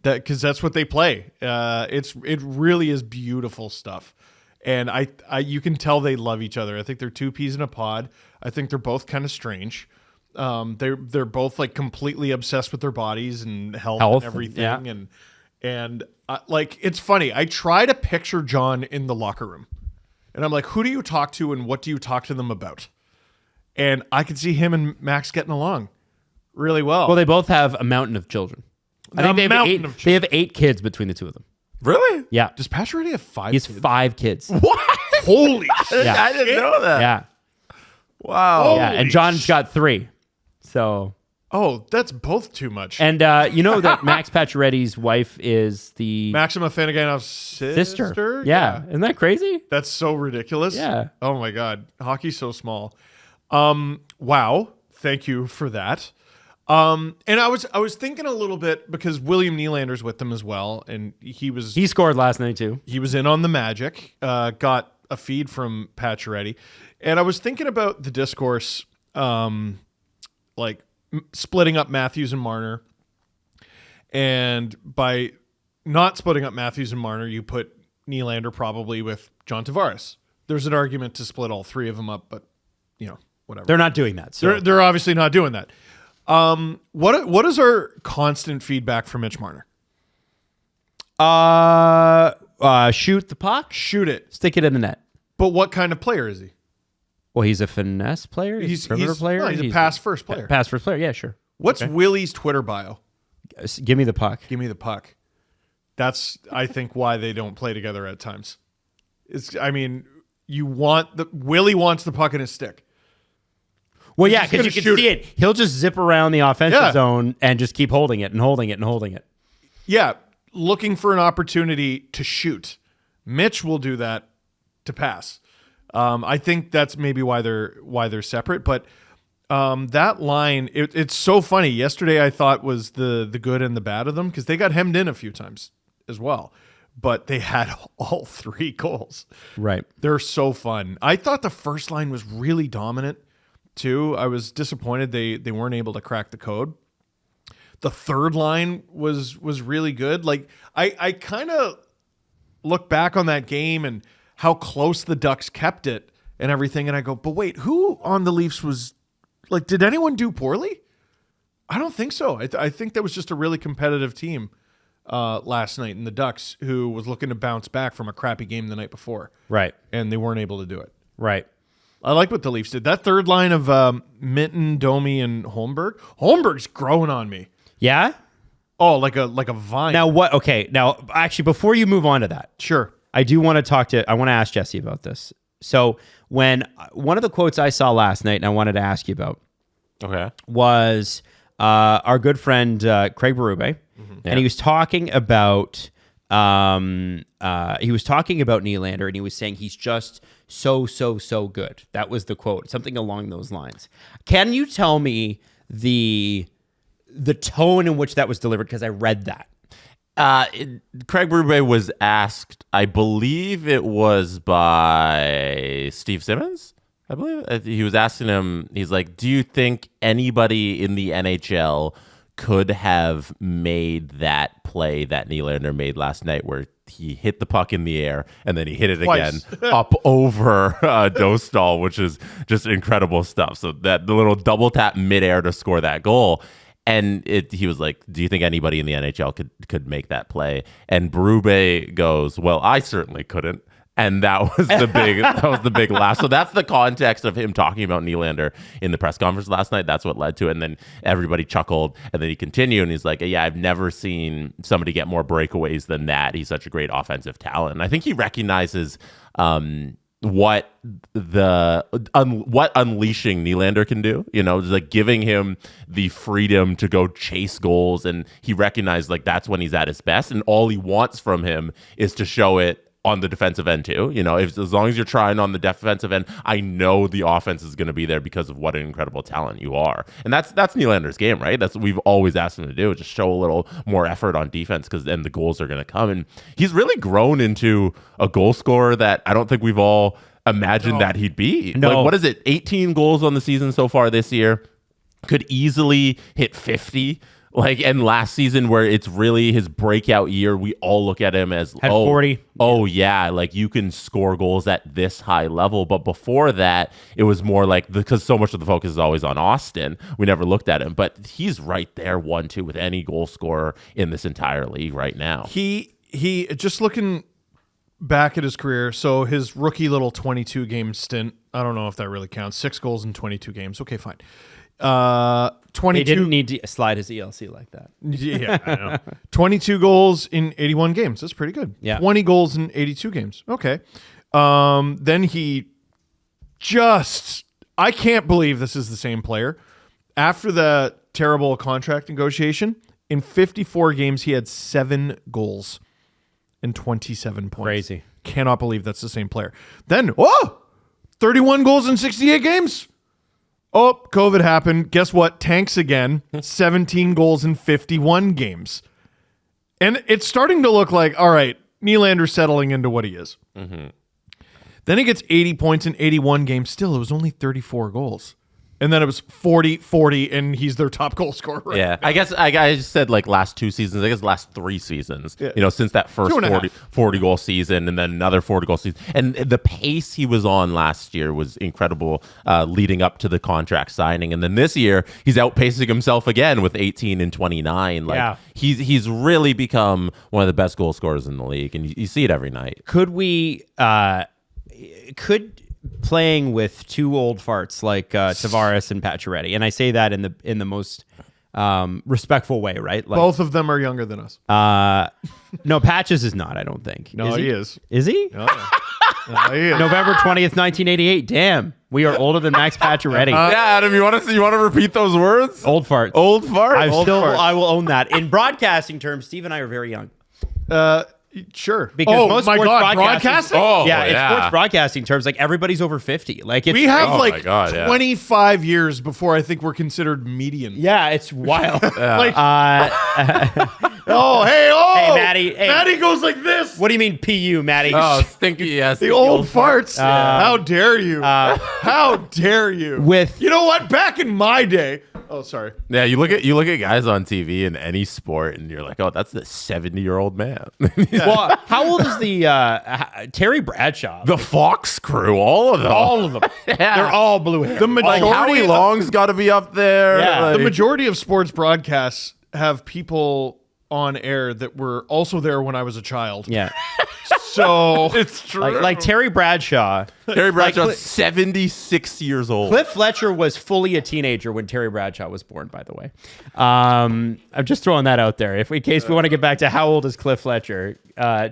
Because that's what they play. It really is beautiful stuff, and I you can tell they love each other. I think they're two peas in a pod. I think they're both kind of strange. They're both like completely obsessed with their bodies and health and everything. Yeah. And like, it's funny. I try to picture John in the locker room, and I'm like, who do you talk to and what do you talk to them about? And I can see him and Max getting along really well. Well, they both have a mountain of children. I think they have 8 kids between the two of them. Really? Yeah. Does Patchwork have 5 He has kids? 5 kids. What? Holy shit. Yeah. I didn't know that. Yeah. Wow. Yeah. And John's got 3. So. Oh, that's both too much. And you know that Max Pacioretty's wife is the Maxima Fanagan's sister? Yeah. Isn't that crazy? That's so ridiculous. Yeah. Oh my God. Hockey's so small. Wow. Thank you for that. And I was thinking a little bit because William Nylander's with them as well, and he scored last night too. He was in on the Magic. Got a feed from Pacioretty, and I was thinking about the discourse, like splitting up Matthews and Marner, and by not splitting up Matthews and Marner, you put Nylander probably with John Tavares. There's an argument to split all 3 of them up, but whatever. They're not doing that. So. They're obviously not doing that. What is our constant feedback from Mitch Marner? Shoot the puck, Shoot it. stick it in the net. But what kind of player is he? Well, he's a finesse player. He's a perimeter player. No, he's a pass first player. Pass first player. Yeah, sure. What's Willie's Twitter bio? Give me the puck. Give me the puck. That's, I think, why they don't play together at times. Willie wants the puck in his stick. Well, yeah, He's because gonna you can shoot see it. He'll just zip around the offensive zone and just keep holding it and holding it and holding it. Yeah, looking for an opportunity to shoot. Mitch will do that to pass. I think that's maybe why they're separate. But that line, it's so funny. Yesterday, I thought was the good and the bad of them because they got hemmed in a few times as well. But they had all 3 goals. Right. They're so fun. I thought the first line was really dominant too. I was disappointed they weren't able to crack the code. The third line was really good. Like I kind of look back on that game and how close the Ducks kept it and everything, and I go, but wait, who on the Leafs was like? Did anyone do poorly? I don't think so. I think that was just a really competitive team last night in the Ducks, who was looking to bounce back from a crappy game the night before. Right. And they weren't able to do it. Right. I like what the Leafs did. That third line of Minton, Domi, and Holmberg. Holmberg's growing on me. Yeah? Oh, like a vine. Now what? Okay. Now, actually, before you move on to that, Sure. I want to ask Jesse about this. So when one of the quotes I saw last night and I wanted to ask you about Okay. was our good friend Craig Berube, and he was talking about Nylander, and he was saying he's just so good. That was the quote, something along those lines. Can you tell me the tone in which that was delivered? Because I read that. Craig Berube was asked, I believe it was by Steve Simmons. I believe he was asking him. He's like, "Do you think anybody in the NHL could have made that play that Nylander made last night, where he hit the puck in the air and then he hit it Twice. again up over Dostal, which is just incredible stuff." So that the little double tap midair to score that goal. And he was like, "Do you think anybody in the NHL could make that play?" And Berube goes, "Well, I certainly couldn't." And that was the big laugh. So that's the context of him talking about Nylander in the press conference last night. That's what led to it. And then everybody chuckled. And then he continued, and he's like, "Yeah, I've never seen somebody get more breakaways than that. He's such a great offensive talent." And I think he recognizes what unleashing Nylander can do, just like giving him the freedom to go chase goals. And he recognized like that's when he's at his best. And all he wants from him is to show it on the defensive end too. As long as you're trying on the defensive end, I know the offense is going to be there because of what an incredible talent you are. And that's Nylander's game, right? That's what we've always asked him to do, just show a little more effort on defense, because then the goals are going to come. And he's really grown into a goal scorer that I don't think we've all imagined that he'd be. No. Like, what is it? 18 goals on the season so far this year. Could easily hit 50. And last season, where it's really his breakout year, we all look at him as, Had 40. Oh, yeah, like you can score goals at this high level. But before that, it was more like, because so much of the focus is always on Austin, we never looked at him. But he's right there 1-2 with any goal scorer in this entire league right now. He just looking back at his career, so his rookie little 22 game stint, I don't know if that really counts. 6 goals in 22 games. Okay, fine. 22. He didn't need to slide his ELC like that. Yeah, I know. 22 goals in 81 games. That's pretty good. Yeah. 20 goals in 82 games. Okay. Then he I can't believe this is the same player. After the terrible contract negotiation, in 54 games, he had 7 goals and 27 points. Crazy. Cannot believe that's the same player. Then, 31 goals in 68 games. Oh, COVID happened. Guess what? Tanks again. 17 goals in 51 games. And it's starting to look like, all right, Nylander's settling into what he is. Mm-hmm. Then he gets 80 points in 81 games. Still, it was only 34 goals. And then it was 40, and he's their top goal scorer. Right Yeah, now. I guess I just said like last 2 seasons. I guess last 3 seasons. Yeah. Since that first 40 goal season, and then another 40 goal season, and the pace he was on last year was incredible, leading up to the contract signing. And then this year, he's outpacing himself again with 18 and 29. Like he's really become one of the best goal scorers in the league, and you see it every night. Could playing with 2 old farts like Tavares and Pacioretty, and I say that in the most respectful way, right? Like, Both of them are younger than us. no, Patches is not. I don't think. No, he is. Is he? Oh, yeah. No, he is. November 20th, 1988. Damn, we are older than Max Pacioretty. Yeah, Adam, you want to repeat those words? Old farts. Old fart. I will own that. In broadcasting terms, Steve and I are very young. Sure. Because most sports broadcasting? Oh, yeah, in yeah. sports broadcasting terms, like everybody's over 50. Like We have Oh my God, yeah. 25 years before I think we're considered median. yeah, it's wild. Like, Hey, Maddie. Hey. Maddie goes like this. What do you mean PU, Maddie? Oh, stinky, yes. The old farts. How dare you? How dare you? With- you know what? Back in my day. Oh, sorry. Yeah, you look at guys on TV in any sport, and you're like, oh, that's the 70-year-old man. Well, how old is the Terry Bradshaw? The Fox crew, all of them. All of them. They're all blue hair. The Like majority, Howie Long's got to be up there. Yeah. Like- the majority of sports broadcasts have people on air that were also there when I was a child. Yeah. So it's true. Like Terry Bradshaw. Terry Bradshaw's Like, 76 years old. Cliff Fletcher was fully a teenager when Terry Bradshaw was born, by the way. I'm just throwing that out there. In case we want to get back to how old is Cliff Fletcher.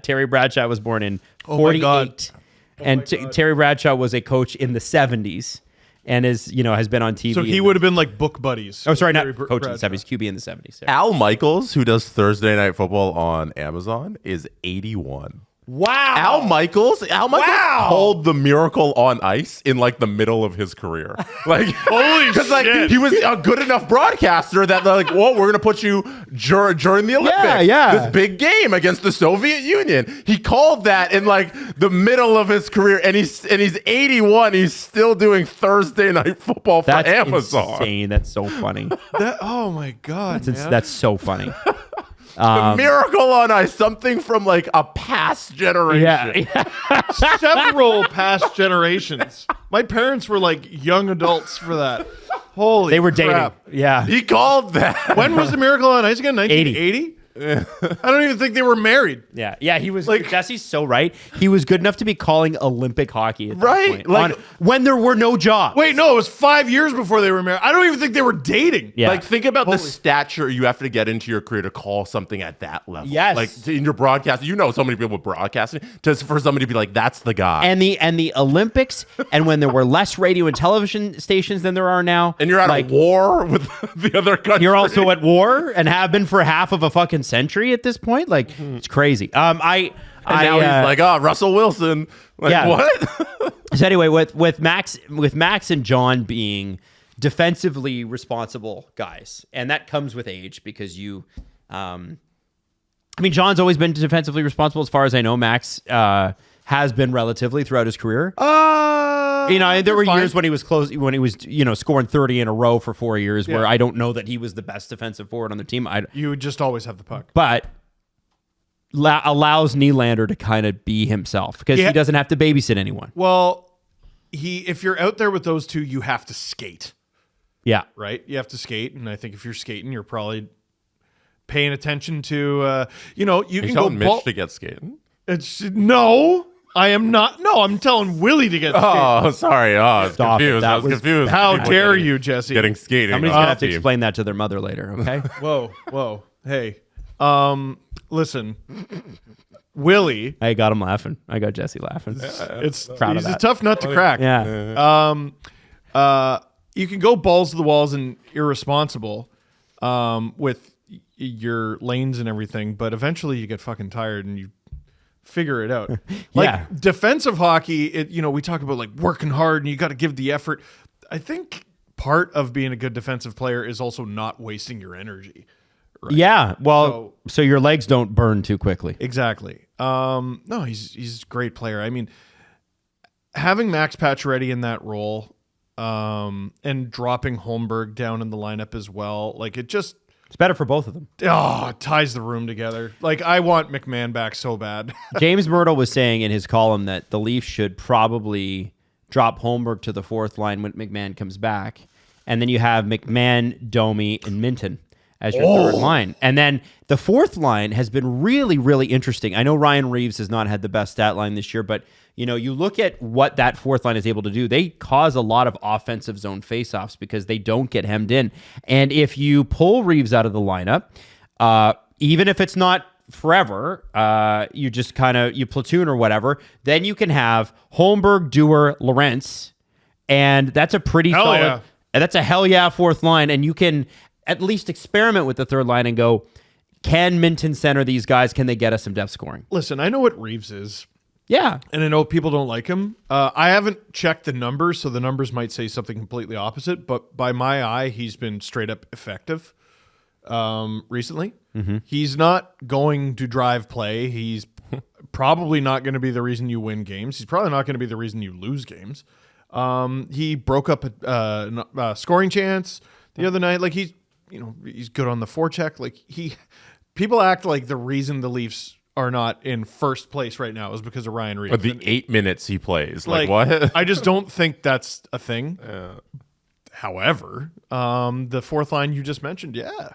Terry Bradshaw was born in 48. and Terry Bradshaw was a coach in the 70s and has been on TV. So he would have been like book buddies. Oh, sorry, not Terry coach in the Bradshaw. 70s, QB in the 70s. Yeah. Al Michaels, who does Thursday Night Football on Amazon, is 81. Wow. Al Michaels called the Miracle on Ice in like the middle of his career. Like, Holy because like shit. he was a good enough broadcaster that they're like, well, we're gonna put you during the Olympics. yeah. This big game against the Soviet Union. He called that in like the middle of his career, and he's 81. He's still doing Thursday Night Football for That's Amazon. insane. That's so funny. Oh my God, man. That's so funny. The Miracle on Ice, something from like a past generation. Yeah. Several past generations. My parents were like young adults for that. Holy They were crap. dating. Yeah. He called that. When was the Miracle on Ice again? 1980? I don't even think they were married. Yeah, he was Like- Jesse's so right. He was good enough to be calling Olympic hockey at that Right, point, like- when there were no jobs. Wait, no, it was 5 years before they were married. I don't even think they were dating. Yeah. Like, think about the stature you have to get into your career to call something at that level. Yes. Like, in your broadcast, so many people broadcasting, just for somebody to be like, that's the guy. And the Olympics, and when there were less radio and television stations than there are now. And you're at like, a war with the other country. You're also at war and have been for half of a fucking century at this point. Like, it's crazy. And now he's like, Russell Wilson. Like, Yeah. what? So anyway, with Max and John being defensively responsible guys, and that comes with age because John's always been defensively responsible as far as I know. Max has been relatively throughout his career. There were years when he was scoring 30 in a row for 4 years where I don't know that he was the best defensive forward on the team. You would just always have the puck. But allows Nylander to kind of be himself because he doesn't have to babysit anyone. Well, if you're out there with those two, you have to skate, Yeah. right? You have to skate, and I think if you're skating, you're probably paying attention to, you You can telling go. Mitch to get skating? No, I am not. No, I'm telling Willie to get skating. Oh, sorry. Oh, I was Stop it. confused. That I was was- confused. How People dare getting- you, Jesse? Getting skating. Somebody's on going to the have to team. explain that to their mother later, okay? Whoa. Hey, listen, Willie. I got him laughing. I got Jesse laughing. It's Proud of he's a that. tough nut to crack. Yeah. You can go balls to the walls and irresponsible with your lanes and everything, but eventually you get fucking tired and you figure it out. Like Yeah. defensive hockey, we talk about like working hard and you got to give the effort. I think part of being a good defensive player is also not wasting your energy. Yeah. Well, so your legs don't burn too quickly. Exactly. No, he's a great player. I mean, having Max Pacioretty in that role, and dropping Holmberg down in the lineup as well, like it just It's better for both of them. it ties the room together. Like I want McMahon back so bad. James Myrtle was saying in his column that the Leafs should probably drop Holmberg to the fourth line when McMahon comes back. And then you have McMahon, Domi, and Minton as your third line. And then the fourth line has been really, really interesting. I know Ryan Reeves has not had the best stat line this year, but you look at what that fourth line is able to do. They cause a lot of offensive zone faceoffs because they don't get hemmed in. And if you pull Reeves out of the lineup, even if it's not forever, you just you platoon or whatever, then you can have Holmberg, Dewar, Lorentz, and that's a pretty Hell solid. yeah. That's a hell yeah fourth line, and you can at least experiment with the third line and go, can Minton center these guys? Can they get us some depth scoring? Listen, I know what Reeves is, Yeah. and I know people don't like him. I haven't checked the numbers, so the numbers might say something completely opposite, but by my eye, he's been straight up effective recently. Mm-hmm. He's not going to drive play. He's probably not going to be the reason you win games. He's probably not going to be the reason you lose games. He broke up a scoring chance the other night. Like he's good on the forecheck. Like people act like the reason the Leafs are not in first place right now is because of Ryan Reeves. But the 8 minutes he plays, like what? I just don't think that's a thing. However, the fourth line you just mentioned, yeah.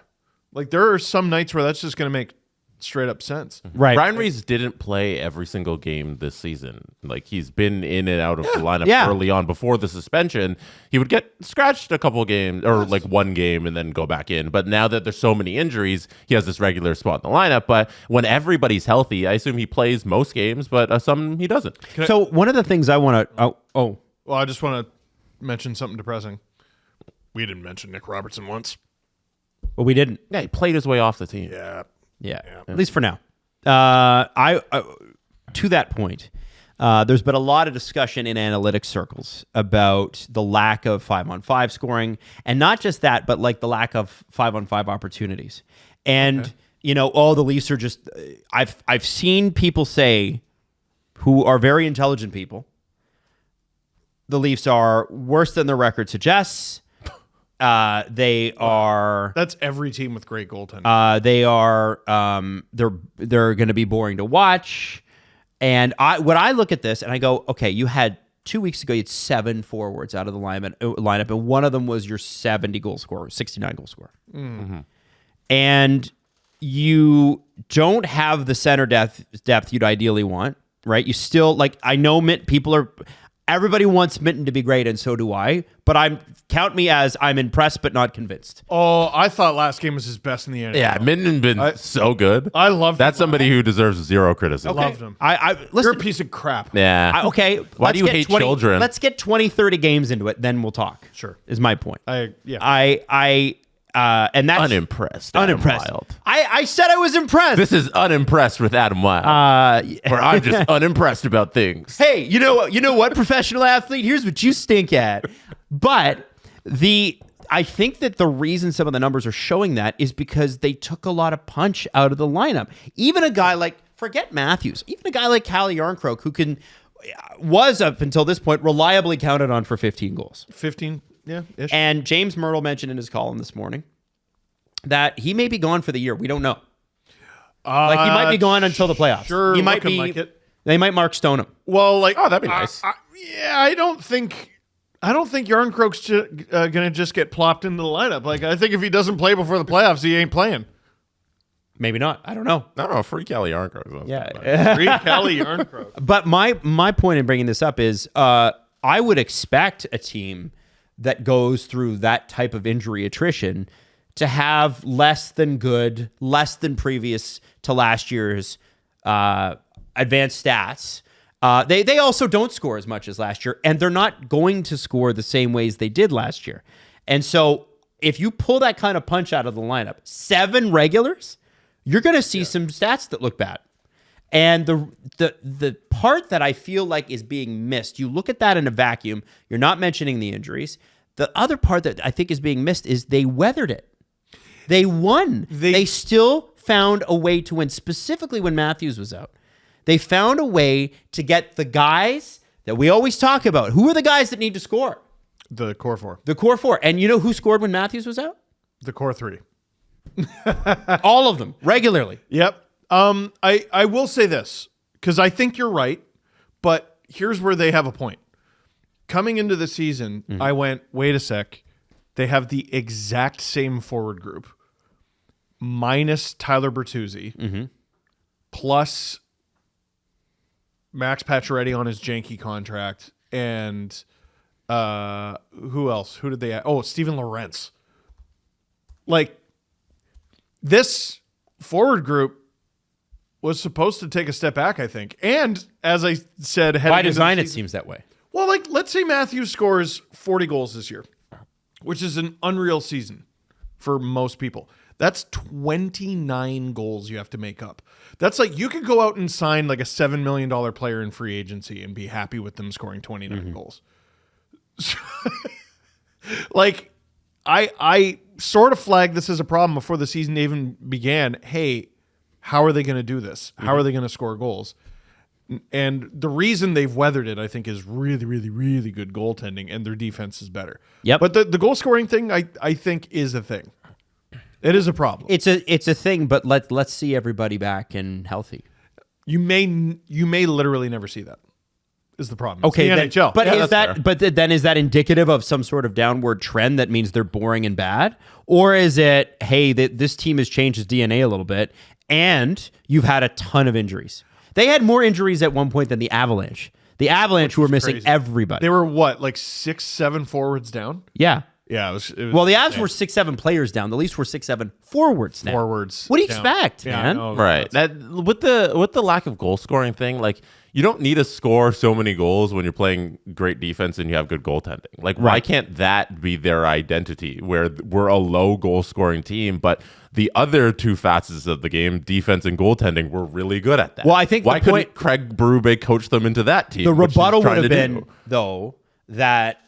Like there are some nights where that's just going to make straight up sense. Right. Brian Reese didn't play every single game this season. Like, he's been in and out of the lineup early on before the suspension. He would get scratched a couple games or like one game and then go back in. But now that there's so many injuries, he has this regular spot in the lineup. But when everybody's healthy, I assume he plays most games, but some he doesn't. So one of the things I want to Well, I just want to mention something depressing. We didn't mention Nick Robertson once. well, we didn't. Yeah, he played his way off the team. Yeah, at least for now. I to that point, there's been a lot of discussion in analytics circles about the lack of 5-on-5 scoring, and not just that, but like the lack of 5-on-5 opportunities. And you know, the Leafs are just. I've seen people say, who are very intelligent people, the Leafs are worse than their record suggests. They are. That's every team with great goaltending. They are. They're going to be boring to watch. And when I look at this and I go, okay, you had 2 weeks ago, you had 7 forwards out of the lineup, and one of them was your 70 goal scorer, 69 goal scorer. Mm-hmm. And you don't have the center depth you'd ideally want, right? You still I know people are. Everybody wants Minton to be great, and so do I. But count me as I'm impressed but not convinced. Oh, I thought last game was his best in the NHL. Yeah, Minton been so good. I love That's somebody who deserves zero criticism. I loved him. Listen, You're a piece of crap. Yeah. Okay. Why do you hate children? Let's get 20, 30 games into it, then we'll talk. Sure. Is my point. And that's Unimpressed. Adam Wild. I said I was impressed. This is unimpressed with Adam Wild. Where I'm just unimpressed about things. Hey, you know what, professional athlete? Here's what you stink at. But I think that the reason some of the numbers are showing that is because they took a lot of punch out of the lineup. Even a guy like, forget Matthews, even a guy like Calle Yarncroke, who was up until this point reliably counted on for 15 goals. 15, yeah. Ish. And James Myrtle mentioned in his column this morning that he may be gone for the year. We don't know. He might be gone until the playoffs. Sure, he might looking be. like it. They might Mark Stone him. Well, that'd be nice. I don't think Yarncroke's going to just get plopped into the lineup. I think if he doesn't play before the playoffs, he ain't playing. Maybe not. I don't know. I don't know. Free Calle Yarncroke. Yeah. Free Calle Yarncroke. But my point in bringing this up is I would expect a team that goes through that type of injury attrition to have less than previous to last year's advanced stats. They also don't score as much as last year, and they're not going to score the same ways they did last year. And so if you pull that kind of punch out of the lineup, 7 regulars, you're going to see some stats that look bad. And the part that I feel like is being missed, you look at that in a vacuum, you're not mentioning the injuries. The other part that I think is being missed is they weathered it. They won. They still found a way to win, specifically when Matthews was out. They found a way to get the guys that we always talk about. Who are the guys that need to score? The core 4. The core 4. And you know who scored when Matthews was out? The core 3. All of them, regularly. Yep. I will say this, because I think you're right, but here's where they have a point. Coming into the season, I went, wait a sec. They have the exact same forward group, minus Tyler Bertuzzi, plus Max Pacioretty on his janky contract, and who else? Who did they have? Oh, Steven Lorentz. This forward group was supposed to take a step back, I think. And as I said, by design, it seems that way. Well, let's say Matthews scores 40 goals this year, which is an unreal season for most people. That's 29 goals you have to make up. That's you could go out and sign a $7 million player in free agency and be happy with them scoring 29 goals. I sort of flagged this as a problem before the season even began. Hey, how are they going to do this? How are they going to score goals? And the reason they've weathered it, I think, is really, really, really good goaltending, and their defense is better. Yep. But the goal scoring thing, I think, is a thing. It is a problem. It's a thing, but let's see everybody back and healthy. You may literally never see that. Is the problem? It's Okay, the NHL. But Yeah, is that's that? But then is that indicative of some sort of downward trend that means they're boring and bad, or is it, hey, this team has changed its DNA a little bit, and you've had a ton of injuries. They had more injuries at one point than the Avalanche. The Avalanche who were missing crazy. everybody. They were what, like 6-7 forwards down? Yeah. Yeah, it was Well, the Avs were 6-7 players down. The Leafs were 6-7 forwards now. forwards. What do you down. expect, Yeah, man? no, Right. that's- That with the lack of goal scoring thing, like you don't need to score so many goals when you're playing great defense and you have good goaltending. Like why can't that be their identity where we're a low goal scoring team, but the other two facets of the game, defense and goaltending, were really good at that. Well, I think why the couldn't point- Craig Berube coach them into that team? The which he's rebuttal trying would have to been, do? though, that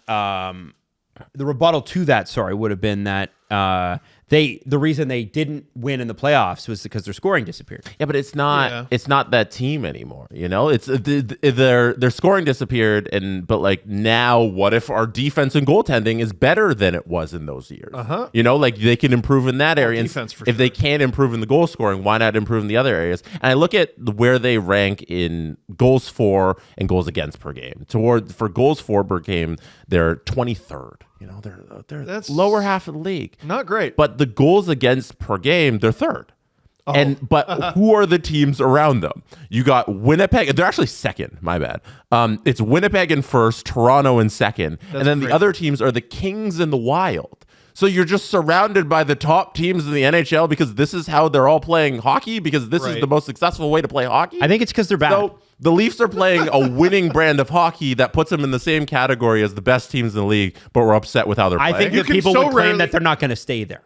the rebuttal to that, would have been that the reason they didn't win in the playoffs was because their scoring disappeared. Yeah, but it's not Yeah. it's not that team anymore. You know, it's their scoring disappeared, but like now, what if our defense and goaltending is better than it was in those years? You know, like they can improve in that area. And defense for if they sure. can't improve in the goal scoring, why not improve in the other areas? And I look at where they rank in goals for and goals against per game. For goals for per game, they're 23rd. You know, they're That's lower half of the league. not great. But the goals against per game, they're third. But who are the teams around them? You got Winnipeg. They're actually second. My bad. It's Winnipeg in first, Toronto in second, and then great. the other teams are the Kings and the Wild. So you're just surrounded by the top teams in the NHL because this is how they're all playing hockey. Because this is Right. the most successful way to play hockey. I think it's because they're bad. So the Leafs are playing a winning brand of hockey that puts them in the same category as the best teams in the league, but we're upset with how they're I playing. think that can people so would claim rarely- that they're not going to stay there.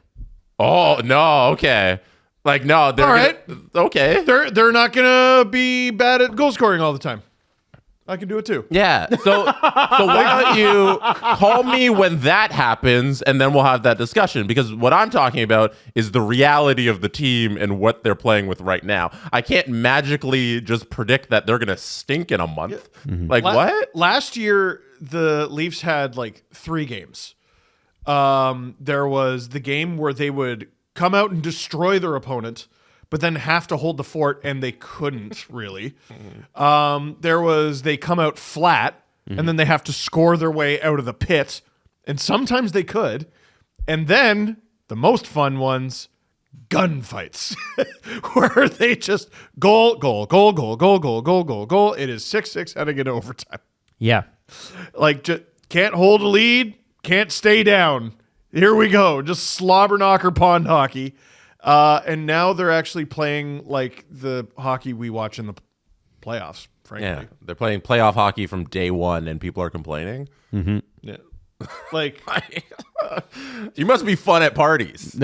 Oh no, okay. Like no, they're All right. okay. They're not gonna be bad at goal scoring all the time. I can do it too. Yeah. So why don't you call me when that happens, and then we'll have that discussion. Because what I'm talking about is the reality of the team and what they're playing with right now. I can't magically just predict that they're gonna stink in a month. Like what? Last year, the Leafs had like 3 games. There was the game where they would come out and destroy their opponent, but then have to hold the fort, and they couldn't really. There was they come out flat, and then they have to score their way out of the pit, and sometimes they could. And then the most fun ones, gunfights, where they just goal. It is 6-6 heading into overtime. Yeah. Like, just can't hold a lead, can't stay down. Here we go, just slobber knocker pond hockey. And now they're actually playing like the hockey we watch in the playoffs, frankly. Yeah, they're playing playoff hockey from day one, and people are complaining. Yeah. Like, You must be fun at parties. the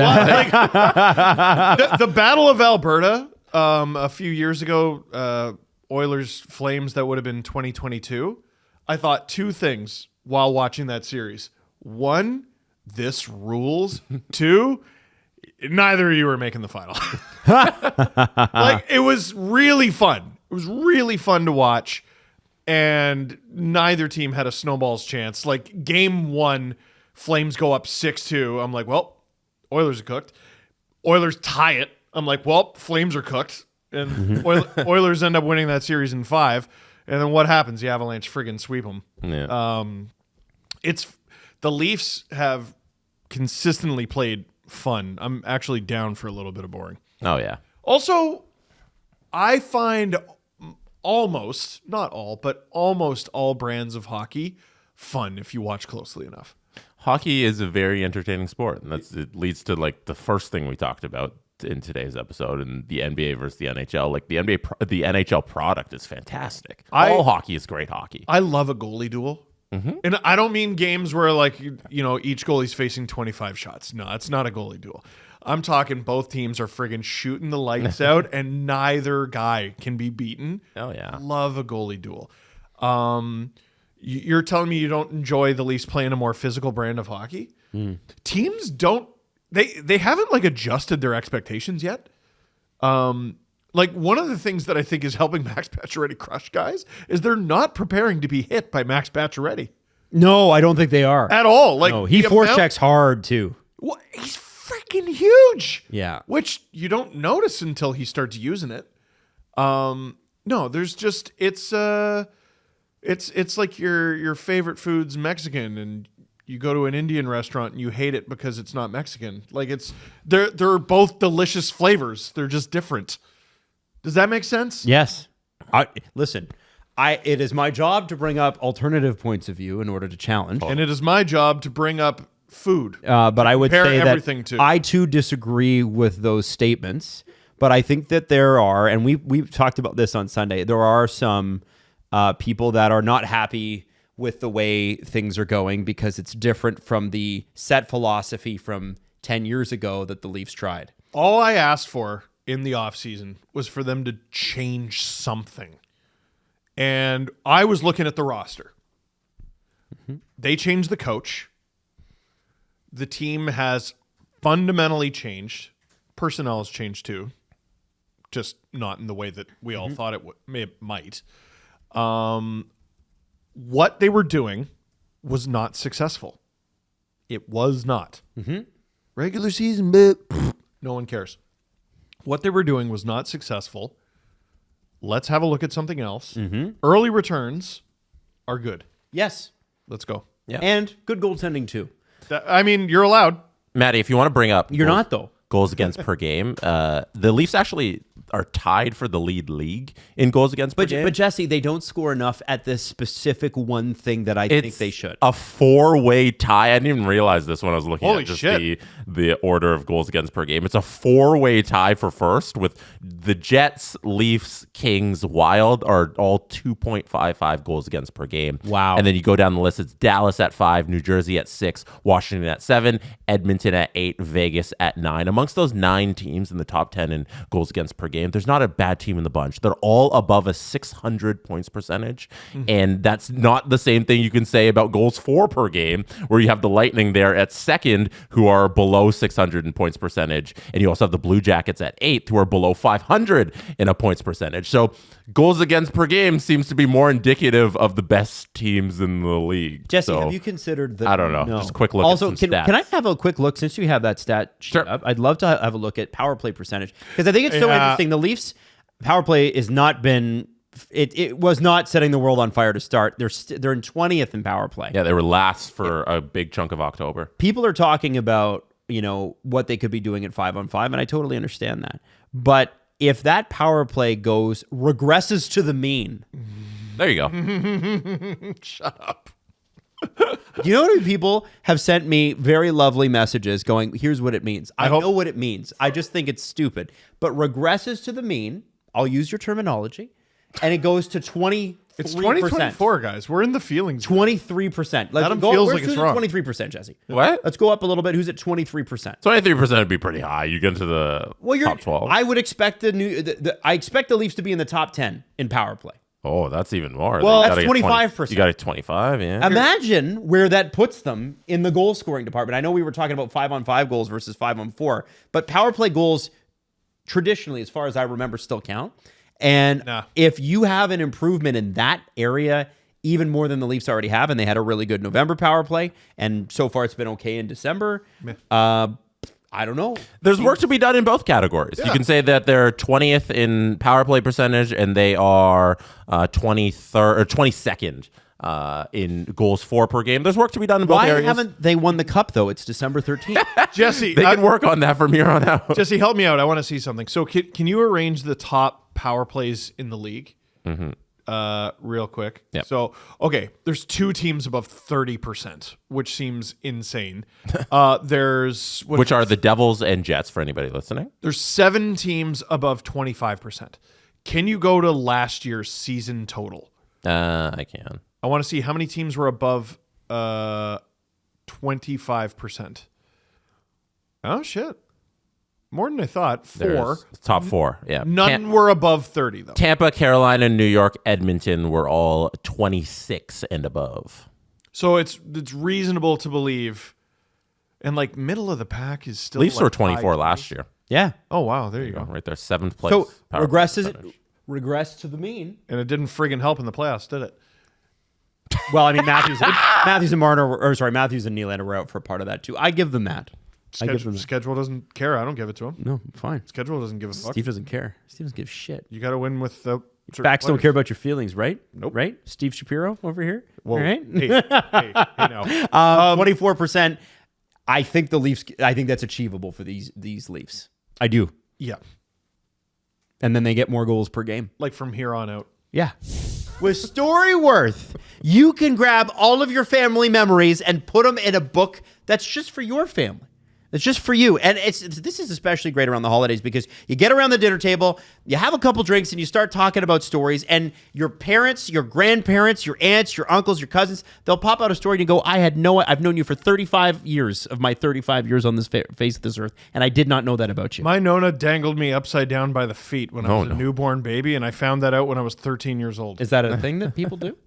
Battle of Alberta a few years ago, Oilers Flames, that would have been 2022. I thought 2 things while watching that series. 1, this rules. 2, neither of you are making the final. Like, it was really fun. It was really fun to watch, and neither team had a snowball's chance. Like, game 1, Flames go up 6-2. I'm like, well, Oilers are cooked. Oilers tie it. I'm like, well, Flames are cooked. And Oilers end up winning that series in 5. And then what happens? The Avalanche friggin' sweep them. Yeah. It's the Leafs have consistently played fun. I'm actually down for a little bit of boring. Oh yeah. Also, I find almost, not all, but almost all brands of hockey fun if you watch closely enough. Hockey is a very entertaining sport, and it leads to like the first thing we talked about in today's episode, and the NBA versus the NHL. Like the NHL product is fantastic. All hockey is great hockey. I love a goalie duel. And I don't mean games where, like, you know, each goalie's facing 25 shots. No, it's not a goalie duel. I'm talking both teams are friggin' shooting the lights out, and neither guy can be beaten. Oh yeah. Love a goalie duel. You're telling me you don't enjoy the Leafs playing a more physical brand of hockey? Teams don't. They haven't like adjusted their expectations yet. Like, one of the things that I think is helping Max Pacioretty crush guys is they're not preparing to be hit by Max Pacioretty No, I don't think they are. at all. Like, No, he the forechecks hard too. He's freaking huge. Yeah. Which you don't notice until he starts using it. No, there's just it's like your favorite food's Mexican, and you go to an Indian restaurant and you hate it because it's not Mexican. Like they're both delicious flavors. They're just different. Does that make sense? Yes. Listen, it is my job to bring up alternative points of view in order to challenge. And it is my job to bring up food. But I would Compare say everything that to. I too disagree with those statements. But I think that there are, and we've talked about this on Sunday, there are some people that are not happy with the way things are going because it's different from the set philosophy from 10 years ago that the Leafs tried. All I asked for in the offseason was for them to change something. And I was looking at the roster. Mm-hmm. They changed the coach. The team has fundamentally changed. Personnel has changed too. Just not in the way that we all thought it might. What they were doing was not successful. It was not. Mm-hmm. Regular season, but no one cares. What they were doing was not successful. Let's have a look at something else. Mm-hmm. Early returns are good. Yes. Let's go. Yeah. And good goaltending too. You're allowed. Maddie, if you want to bring up You're not, though. Goals against per game, the Leafs actually are tied for the league in goals against per game. But Jesse, they don't score enough at this specific one thing that I think they should. A 4-way tie. I didn't even realize this when I was looking Holy at just shit. the order of goals against per game. It's a 4-way tie for first, with the Jets, Leafs, Kings, Wild are all 2.55 goals against per game. Wow. And then you go down the list, it's Dallas at 5, New Jersey at 6, Washington at 7, Edmonton at 8, Vegas at 9. Amongst those 9 teams in the top 10 in goals against per game, there's not a bad team in the bunch. They're all above a 600 points percentage. And that's not the same thing you can say about goals for per game, where you have the Lightning there at second, who are below 600 in points percentage. And you also have the Blue Jackets at 8th, who are below 500 in a points percentage. So goals against per game seems to be more indicative of the best teams in the league. Jesse, So, have you considered that? I don't know. No. Just a quick look also, at some stats. Can I have a quick look, since you have that stat sheet Sure. up? I'd love to have a look at power play percentage, because I think it's so interesting. The Leafs power play has not been. It was not setting the world on fire to start. They're in 20th in power play. Yeah, they were last for a big chunk of October. People are talking about what they could be doing at 5-on-5, and I totally understand that. But if that power play regresses to the mean, There you go. Shut up. you know how many people have sent me very lovely messages going, here's what it means. I know what it means. I just think it's stupid. But regresses to the mean, I'll use your terminology, and it goes to 23%. It's 2024, guys. We're in the feelings. 23%. Adam feels like it's wrong. 23%, Jesse. What? Let's go up a little bit. Who's at 23%? 23% would be pretty high. You get into the top 12. I would expect I expect the Leafs to be in the top 10 in power play. Oh, that's even more. Well, You that's gotta get 25%. You got to 25, yeah. Imagine where that puts them in the goal scoring department. I know we were talking about 5-on-5 goals versus 5-on-4, but power play goals traditionally, as far as I remember, still count. And if you have an improvement in that area, even more than the Leafs already have, and they had a really good November power play, and so far it's been okay in December, I don't know. There's work to be done in both categories. Yeah. You can say that they're 20th in power play percentage, and they are 23rd or 22nd in goals for per game. There's work to be done in both areas. Why haven't they won the cup, though? It's December 13th. Jesse, they can work on that from here on out. Jesse, help me out. I want to see something. So can you arrange the top power plays in the league? Mm-hmm. Real quick. Yep. So, okay, there's 2 teams above 30%, which seems insane. Which are the Devils and Jets, for anybody listening. There's 7 teams above 25%. Can you go to last year's season total? I can. I want to see how many teams were above 25%. Oh, shit. More than I thought. 4. There's top 4, yeah. None were above 30, though. Tampa, Carolina, New York, Edmonton were all 26 and above. So it's reasonable to believe, and like middle of the pack is still. Leafs like were 24 last year. Yeah. Oh wow, there you go. Right there, 7th place. So power percentage. regress to the mean. And it didn't friggin' help in the playoffs, did it? Well, I mean, Matthews and Marner, Matthews and Nylander were out for part of that too. I give them that. Schedule doesn't care. I don't give it to him. No, fine. Schedule doesn't give a fuck. Steve doesn't care. Steve doesn't give shit. You got to win with Facts don't players. care about your feelings, right? Nope. Right? Steve Shapiro over here. Well, All right. hey, now. 24%. I think the Leafs. I think that's achievable for these Leafs. I do. Yeah, And then they get more goals per game. like from here on out. Yeah. With Storyworth, you can grab all of your family memories and put them in a book that's just for your family. It's just for you. And this is especially great around the holidays because you get around the dinner table, you have a couple drinks, and you start talking about stories. And your parents, your grandparents, your aunts, your uncles, your cousins, they'll pop out a story and you go, I've known you for 35 years of my 35 years on this face of this earth, and I did not know that about you. My Nona dangled me upside down by the feet when I was a newborn baby, and I found that out when I was 13 years old. Is that a thing that people do?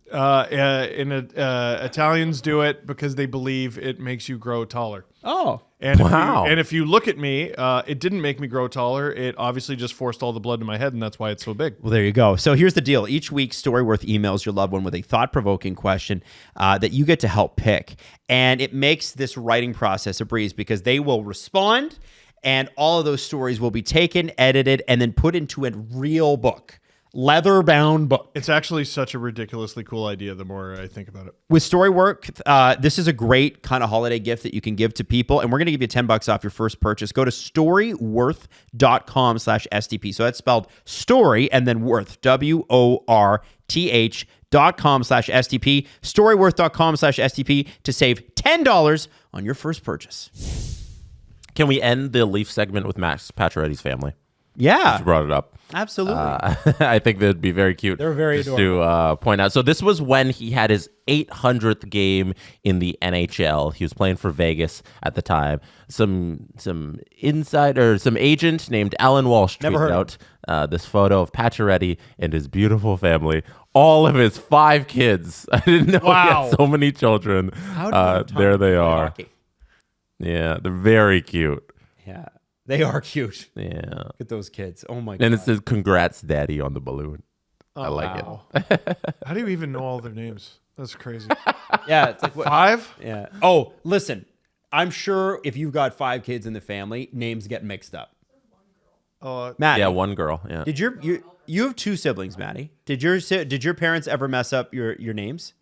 Italians do it because they believe it makes you grow taller. Oh. And Wow. If you look at me, it didn't make me grow taller. It obviously just forced all the blood to my head, and that's why it's so big. Well, there you go. So here's the deal. Each week, Storyworth emails your loved one with a thought-provoking question that you get to help pick. And it makes this writing process a breeze because they will respond, and all of those stories will be taken, edited, and then put into a real book. Leather-bound book. It's actually such a ridiculously cool idea the more I think about it. With Storywork, this is a great kind of holiday gift that you can give to people, and we're going to give you $10 off your first purchase. Go to storyworth.com/STP. So that's spelled story and then worth, WORTH.com/STP. Storyworth.com/STP to save $10 on your first purchase. Can we end the Leaf segment with Max Pacioretty's family? Yeah, You brought it up. absolutely. I think that'd be very cute. They're very just to point out. So this was when he had his 800th game in the NHL. He was playing for Vegas at the time. Some insider, some agent named Alan Walsh Never heard tweeted out this photo of Pacioretty and his beautiful family. All of his 5 kids. I didn't know he Wow. had so many children. How do you have time There to they play are. hockey? Yeah, they're very cute. Yeah, they are cute. Yeah. Look at those kids. Oh my god. And it says "Congrats, Daddy" on the balloon. I like it. How do you even know all their names? That's crazy. Yeah, it's like what? 5? Yeah. Oh, listen. I'm sure if you've got 5 kids in the family, names get mixed up. Maddie, Yeah, one girl. Yeah. Did you have 2 siblings, Maddie? Did your parents ever mess up your names?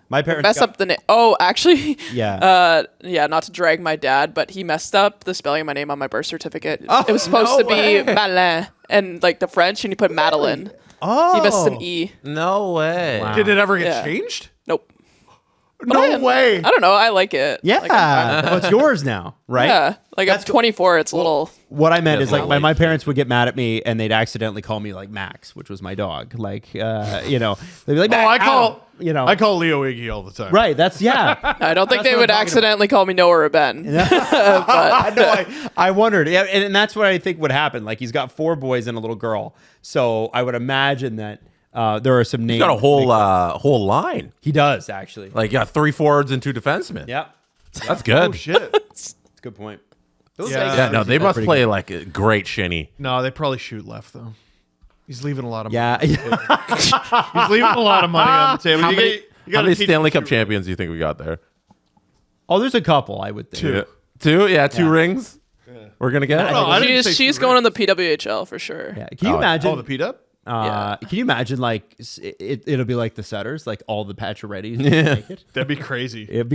My parents Mess up the name. Oh, actually, Yeah. yeah. Not to drag my dad, but he messed up the spelling of my name on my birth certificate. It was supposed to be Malin, and like the French, and he put Madeline. Oh. He missed an E. No way. Did it ever get Yeah. changed? Nope. No way. I don't know. I like it. Yeah. Like, I'm fine. Well, it's yours now, right? Yeah. Like I'm 24. It's a little. What I meant Yeah, is like well, my parents would get mad at me and they'd accidentally call me like Max, which was my dog. Like, they'd be like, Oh, I call I call Leo Iggy all the time. right. That's yeah. I don't think That's they what would I'm talking accidentally call me Noah or Ben. I know. I wondered, yeah, and that's what I think would happen. Like he's got 4 boys and a little girl, so I would imagine that there are some names. He's got a whole line. He does actually. Like, you got 3 forwards and 2 defensemen. Yeah, That's good. Oh, shit. that's a good point. Those Yeah. guys Yeah, are no, they must pretty play good. like a great shinny. No, they probably shoot left, though. He's leaving a lot of money. Yeah. He's leaving a lot of money on the table. How You many, gotta how many teach Stanley them Cup to- champions do you think we got there? Oh, there's a couple. I would think. 2. Yeah. 2? Yeah, 2 Yeah. rings. We're gonna get. No, I didn't say She's 2 going on the PWHL for sure. Yeah. Can you imagine? Oh, the P-Dub? Yeah. Can you imagine like it'll be like the Sutters, like all the Paciorettys make it? That'd be crazy. It would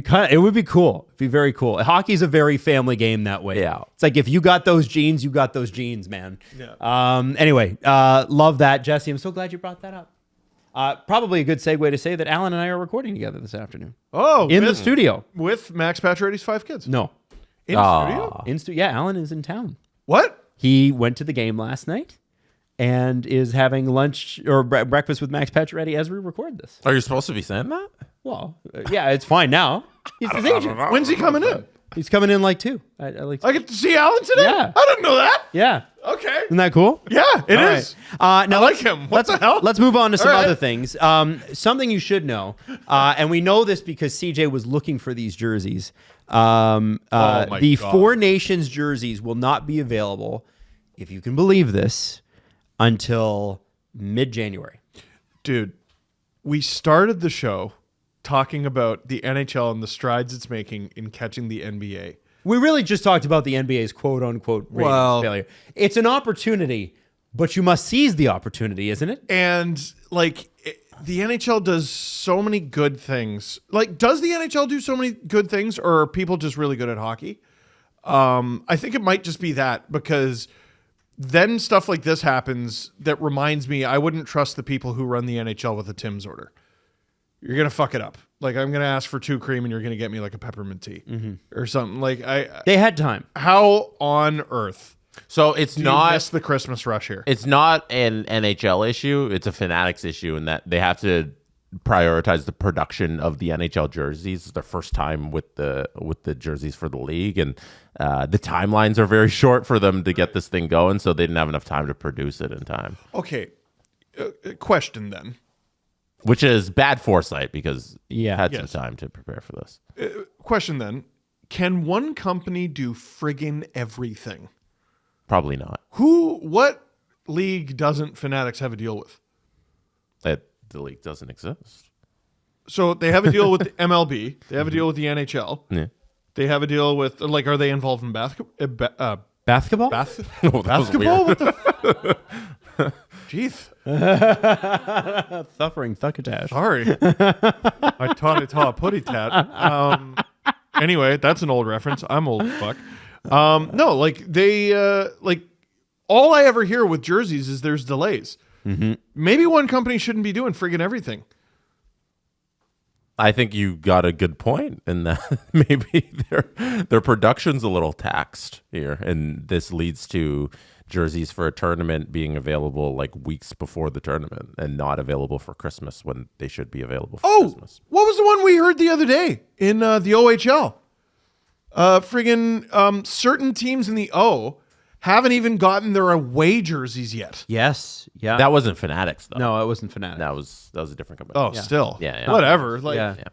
be cool. It'd be very cool. Hockey's a very family game that way. Yeah. It's like if you got those genes, you got those genes, man. Yeah. Anyway, love that, Jesse. I'm so glad you brought that up. Probably a good segue to say that Alan and I are recording together this afternoon Oh, in the good. studio. With Max Pacioretty's 5 kids. No, In studio? Yeah, Alan is in town. What? He went to the game last night and is having lunch or breakfast with Max Pacioretty as we record this. Are you supposed to be saying that? Well, yeah, it's fine now. He's his agent. When's he coming in? He's coming in like 2. I like. I get to see Alan today? Yeah. I didn't know that. Yeah. Okay. Isn't that cool? Yeah, it All is. right. Now I like let's- him. What the hell? Let's move on to some All right. other things. Something you should know, and we know this because CJ was looking for these jerseys. my The God. 4 Nations jerseys will not be available, if you can believe this, until mid-January. Dude, we started the show talking about the NHL and the strides it's making in catching the NBA. We really just talked about the NBA's quote-unquote ratings Well- failure. It's an opportunity, But you must seize the opportunity, isn't it? And the NHL does so many good things. Like, does the NHL do so many good things, or are people just really good at hockey? I think it might just be that, because then stuff like this happens that reminds me I wouldn't trust the people who run the NHL with a Tim's order. You're going to fuck it up. Like, I'm going to ask for 2 cream and you're going to get me like a peppermint tea or something. Like, They had time. how on earth So it's do you not miss the Christmas rush here? it's not an NHL issue. It's a Fanatics issue in that they have to prioritize the production of the NHL jerseys. It's their first time with the jerseys for the league, and the timelines are very short for them to get this thing going. So they didn't have enough time to produce it in time, Okay. Question then. which is bad foresight because Yeah. had Yes. some time to prepare for this. Question then. Can one company do friggin' everything? Probably not. What league doesn't Fanatics have a deal with? That the league doesn't exist. So they have a deal with the MLB. They have a deal with the NHL. Yeah. They have a deal with, like, are they involved in basketball? Basketball? Oh, that was Basketball? weird. What the? Jeez. Suffering thuckatash. Sorry. I taught it a putty tat. Anyway, that's an old reference. I'm old as fuck. No, like they like all I ever hear with jerseys is there's delays. Maybe one company shouldn't be doing friggin' everything. I think you got a good point in that maybe their production's a little taxed here, and this leads to jerseys for a tournament being available like weeks before the tournament and not available for Christmas when they should be available for Christmas. What was the one we heard the other day in the OHL? Certain teams in the O haven't even gotten their away jerseys yet. Yes. Yeah. That wasn't Fanatics though. no, it wasn't Fanatic. That was a different company. Oh, still. Yeah. Whatever. Like, yeah. Yeah.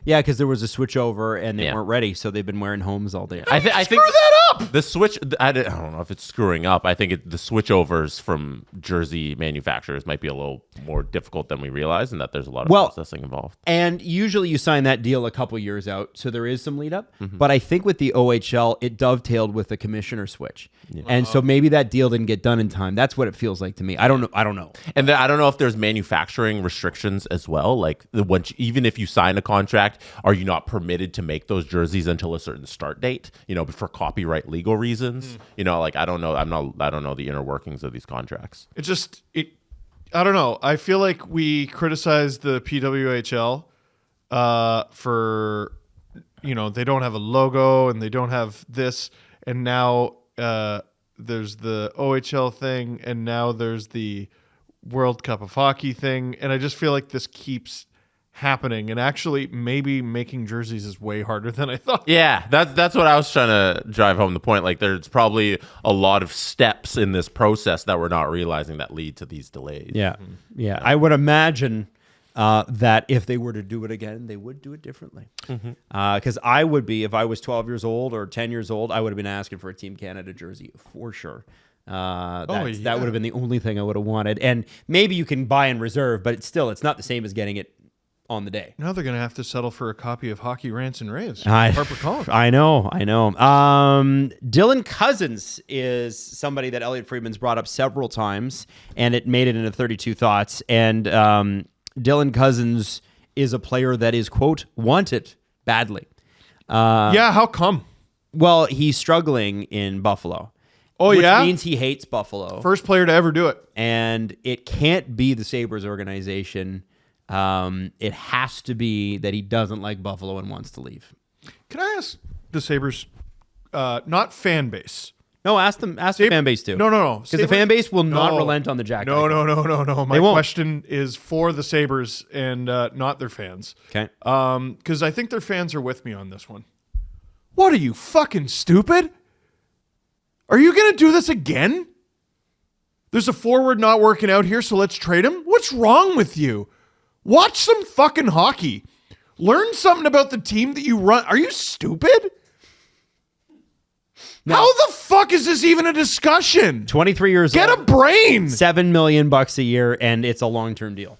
Yeah, because there was a switchover and they Yeah. weren't ready, so they've been wearing homes all day. I think screw that up. the switch. I don't know if it's screwing up. I think the switchovers from jersey manufacturers might be a little more difficult than we realize, and that there's a lot of processing involved. And usually you sign that deal a couple years out, so there is some lead up. But I think with the OHL, it dovetailed with the commissioner switch, and so maybe that deal didn't get done in time. That's what it feels like to me. I don't know. And I don't know if there's manufacturing restrictions as well. Like even if you sign a contract, are you not permitted to make those jerseys until a certain start date? For copyright legal reasons. Like I don't know. I don't know the inner workings of these contracts. I don't know. I feel like we criticize the PWHL for, they don't have a logo and they don't have this. And now there's the OHL thing, and now there's the World Cup of Hockey thing. And I just feel like this keeps happening, and actually maybe making jerseys is way harder than I thought. Yeah, that's what I was trying to drive home the point. Like there's probably a lot of steps in this process that we're not realizing that lead to these delays. Yeah, yeah. I would imagine that if they were to do it again, they would do it differently. Because I would be, if I was 12 years old or 10 years old, I would have been asking for a Team Canada jersey for sure. That would have been the only thing I would have wanted. And maybe you can buy in reserve, but it's not the same as getting it on the day. Now they're going to have to settle for a copy of Hockey Rants and Raves. HarperCollins. I know. Dylan Cozens is somebody that Elliot Friedman's brought up several times, and it made it into 32 Thoughts. And Dylan Cozens is a player that is, quote, wanted badly. Yeah, how come? Well, he's struggling in Buffalo. Oh, which yeah? means he hates Buffalo. First player to ever do it. And it can't be the Sabres organization. It has to be that he doesn't like Buffalo and wants to leave. Can I ask the Sabres, not fan base? No, ask the fan base too. No. Because the fan base will not relent on the Jack. No. My won't. question is for the Sabres and not their fans. Okay. Because I think their fans are with me on this one. What are you, fucking stupid? Are you going to do this again? There's a forward not working out here, so let's trade him? What's wrong with you? Watch some fucking hockey. Learn something about the team that you run. Are you stupid? No. How the fuck is this even a discussion? 23 years old. Get a brain. $7 million a year, and it's a long-term deal.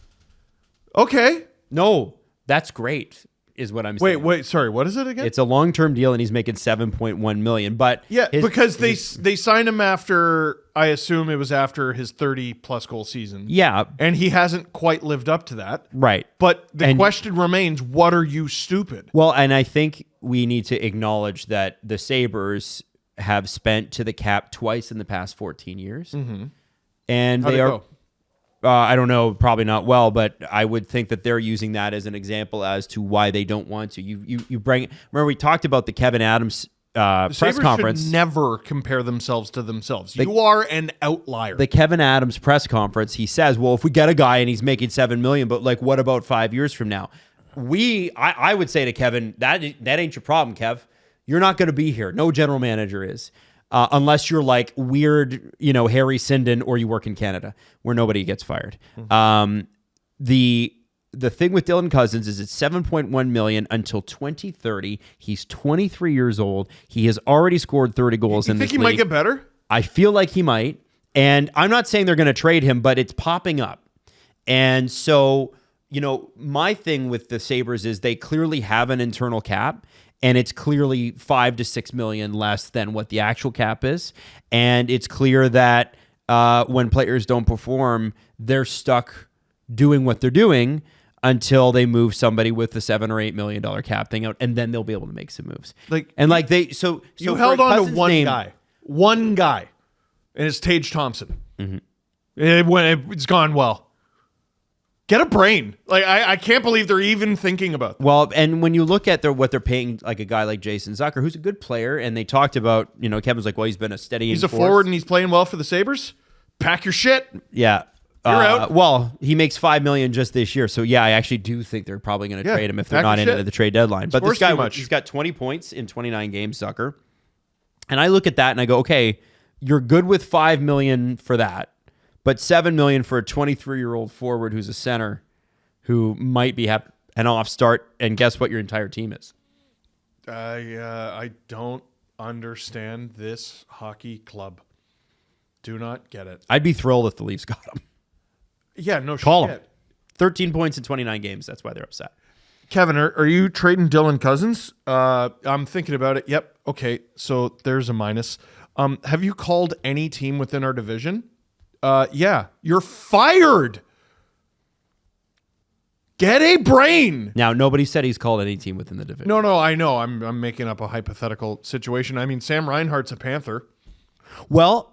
Okay. No, that's great. is what I'm saying. Wait, sorry. What is it again? It's a long-term deal, and he's making $7.1 million. But because they signed him after, I assume it was after his 30-plus goal season. Yeah. And he hasn't quite lived up to that. Right. But the question remains, what are you, stupid? Well, and I think we need to acknowledge that the Sabres have spent to the cap twice in the past 14 years. Mm-hmm. And How'd they it are... go? I don't know, probably not well, but I would think that they're using that as an example as to why they don't want to. You bring. Remember, we talked about the Kevin Adams press Sabres conference. should never compare themselves to themselves. You are an outlier. The Kevin Adams press conference, he says, "Well, if we get a guy and he's making $7 million, but like, what about 5 years from now?" I would say to Kevin, that ain't your problem, Kev. You're not going to be here. No general manager is. Unless you're like weird, Harry Sinden, or you work in Canada where nobody gets fired. Mm-hmm. The thing with Dylan Cozens is it's $7.1 million until 2030. He's 23 years old. He has already scored 30 goals in this league. You think he might get better? I feel like he might. And I'm not saying they're going to trade him, but it's popping up. And so, my thing with the Sabres is they clearly have an internal cap. And it's clearly $5 to $6 million less than what the actual cap is. And it's clear that when players don't perform, they're stuck doing what they're doing until they move somebody with the $7 or $8 million cap thing out, and then they'll be able to make some moves. So you held on to one guy, and it's Tage Thompson. Mm-hmm. It's gone well. Get a brain. I can't believe they're even thinking about that. Well, and when you look at what they're paying, like a guy like Jason Zucker, who's a good player, and they talked about, Kevin's like, well, he's been a steady. He's a forward and he's playing well for the Sabres. Pack your shit. Yeah. You're out. Well, he makes $5 million just this year, so yeah, I actually do think they're probably going to trade him if they're not in at the trade deadline. But this guy, he's got 20 points in 29 games, Zucker. And I look at that and I go, okay, you're good with $5 million for that. But $7 million for a 23-year-old forward who's a center who might be an off start, and guess what your entire team is? I don't understand this hockey club. Do not get it. I'd be thrilled if the Leafs got him. Yeah, no Call shit. him. 13 points in 29 games. That's why they're upset. Kevin, are you trading Dylan Cozens? I'm thinking about it. Yep. Okay, so there's a minus. Have you called any team within our division? Yeah, you're fired. Get a brain. Now, nobody said he's called any team within the division. No, I know. I'm making up a hypothetical situation. I mean, Sam Reinhart's a Panther. Well,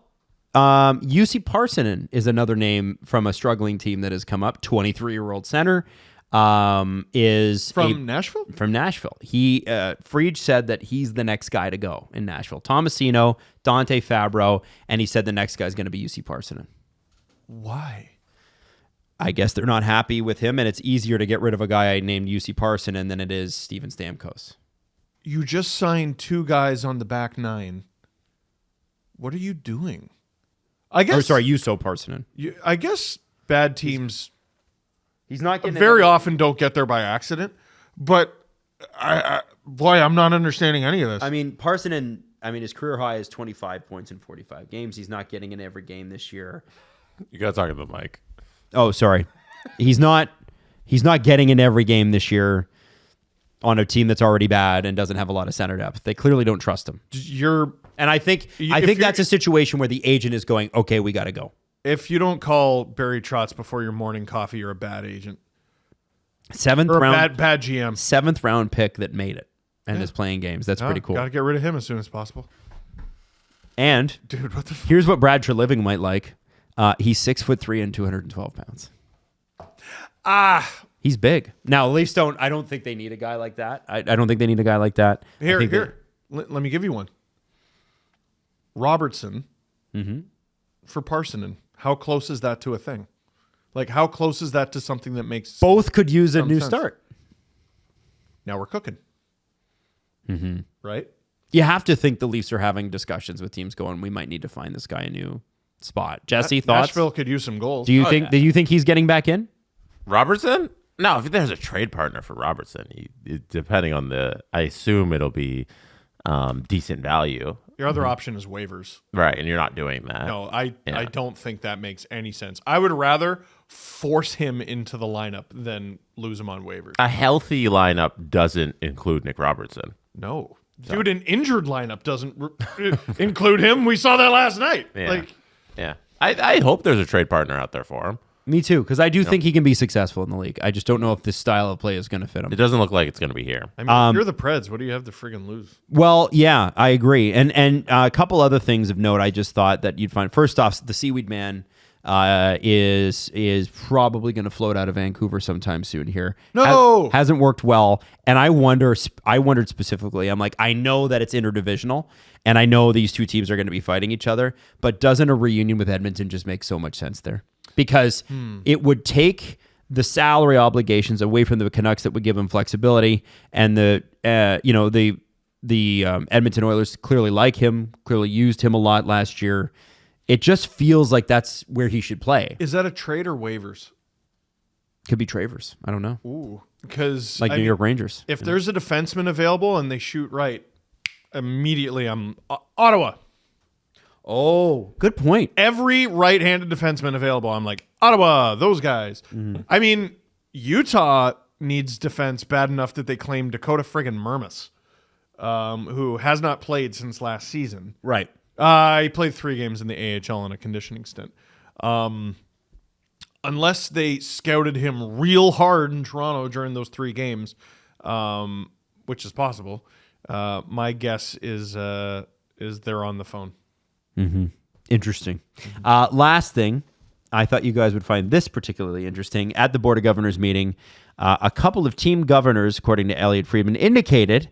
UC Parsonen is another name from a struggling team that has come up. 23-year-old center is from Nashville. From Nashville. He Friedge said that he's the next guy to go in Nashville. Tomasino, Dante Fabro, and he said the next guy is going to be UC Parsonen. Why? I guess they're not happy with him, and it's easier to get rid of a guy named UC Parsonen than it is Steven Stamkos. You just signed two guys on the back nine. What are you doing? Juuso Parsonen. I guess bad teams He's not getting very often don't get there by accident, but I'm not understanding any of this. I mean, Parsonen, his career high is 25 points in 45 games. He's not getting in every game this year. You got to talk to the mic. Oh, sorry. He's not getting in every game this year on a team that's already bad and doesn't have a lot of center depth. They clearly don't trust him. And I think that's a situation where the agent is going, okay, we got to go. If you don't call Barry Trotz before your morning coffee, you're a bad agent. Seventh or round, bad GM. 7th round pick that made it and is playing games. That's pretty cool. Got to get rid of him as soon as possible. And dude, what the here's what Brad Treliving might like. He's 6'3" and 212 pounds. He's big. Now, Leafs don't. I don't think they need a guy like that. I don't think they need a guy like that. Here. Let me give you one. Robertson for Parsonen. How close is that to a thing? Like, how close is that to something that makes both could use a new sense? start? Now we're cooking. Right? You have to think the Leafs are having discussions with teams going, we might need to find this guy a new spot. Jesse, thoughts? Nashville could use some goals. Do you think he's getting back in? Robertson? No, if there's a trade partner for Robertson, depending on I assume it'll be decent value. Your other option is waivers. Right, and you're not doing that. No, I don't think that makes any sense. I would rather force him into the lineup than lose him on waivers. A healthy lineup doesn't include Nick Robertson. No. Dude, an injured lineup doesn't include him. We saw that last night. Yeah. I hope there's a trade partner out there for him. Me too, because I do think he can be successful in the league. I just don't know if this style of play is going to fit him. It doesn't look like it's going to be here. I mean, if you're the Preds, what do you have to friggin' lose? Well, yeah, I agree. And a couple other things of note I just thought that you'd find. First off, the Seaweed Man is probably going to float out of Vancouver sometime soon here. No! Hasn't worked well. And I wondered specifically, I'm like, I know that it's interdivisional, and I know these two teams are going to be fighting each other, but doesn't a reunion with Edmonton just make so much sense there? Because it would take the salary obligations away from the Canucks that would give them flexibility, and the Edmonton Oilers clearly like him, clearly used him a lot last year. It just feels like that's where he should play. Is that a trade or waivers? Could be Travers. I don't know. Ooh, because New York Rangers. If there's a defenseman available and they shoot right, immediately I'm Ottawa. Oh, good point. Every right-handed defenseman available, I'm like, Ottawa, those guys. Mm-hmm. I mean, Utah needs defense bad enough that they claim Dakota friggin' Mermis, who has not played since last season. Right. He played 3 games in the AHL on a conditioning stint. Unless they scouted him real hard in Toronto during those 3 games, which is possible, my guess is they're on the phone. Mm-hmm. Interesting. Last thing, I thought you guys would find this particularly interesting. At the Board of Governors meeting, a couple of team governors, according to Elliot Friedman, indicated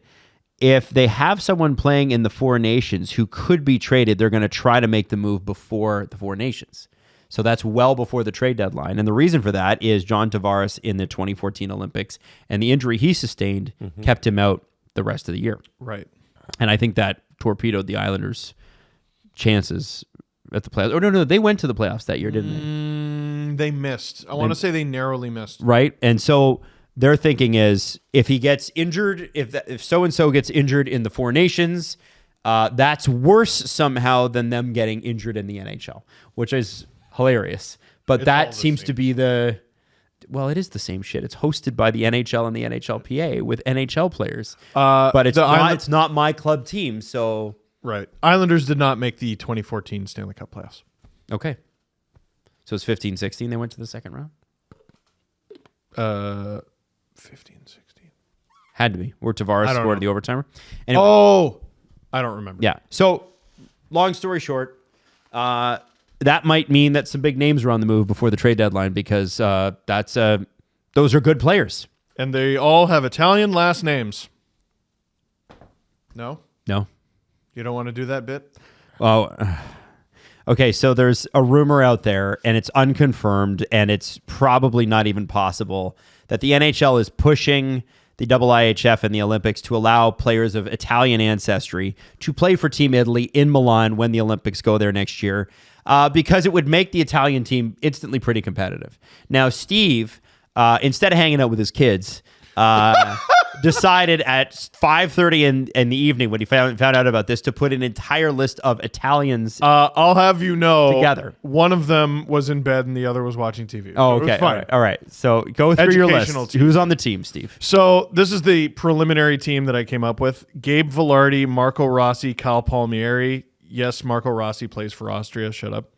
if they have someone playing in the Four Nations who could be traded, they're going to try to make the move before the Four Nations. So that's well before the trade deadline. And the reason for that is John Tavares in the 2014 Olympics, and the injury he sustained kept him out the rest of the year. Right. And I think that torpedoed the Islanders' chances at the playoffs. Oh, no, they went to the playoffs that year, didn't they? They missed. I want to say they narrowly missed. Right. And so their thinking is if he gets injured, if so-and-so gets injured in the Four Nations, that's worse somehow than them getting injured in the NHL, which is hilarious. But that seems to be well, it is the same shit. It's hosted by the NHL and the NHLPA with NHL players. But it's not my club team, so... Right. Islanders did not make the 2014 Stanley Cup playoffs. Okay. So it's 15-16 they went to the second round? 15-16. Had to be. Where Tavares scored the overtimer. Anyway, I don't remember. Yeah. So, long story short, that might mean that some big names are on the move before the trade deadline because those are good players. And they all have Italian last names. No? No. You don't want to do that bit? Well, okay, so there's a rumor out there, and it's unconfirmed, and it's probably not even possible, that the NHL is pushing the IIHF and the Olympics to allow players of Italian ancestry to play for Team Italy in Milan when the Olympics go there next year, because it would make the Italian team instantly pretty competitive. Now, Steve, instead of hanging out with his kids... decided at 5:30 in the evening when he found out about this to put an entire list of Italians. I'll have you know, together. One of them was in bed and the other was watching TV. Oh, okay. All right. So go through your list. Team. Who's on the team, Steve? So this is the preliminary team that I came up with: Gabe Velarde, Marco Rossi, Kyle Palmieri. Yes, Marco Rossi plays for Austria. Shut up.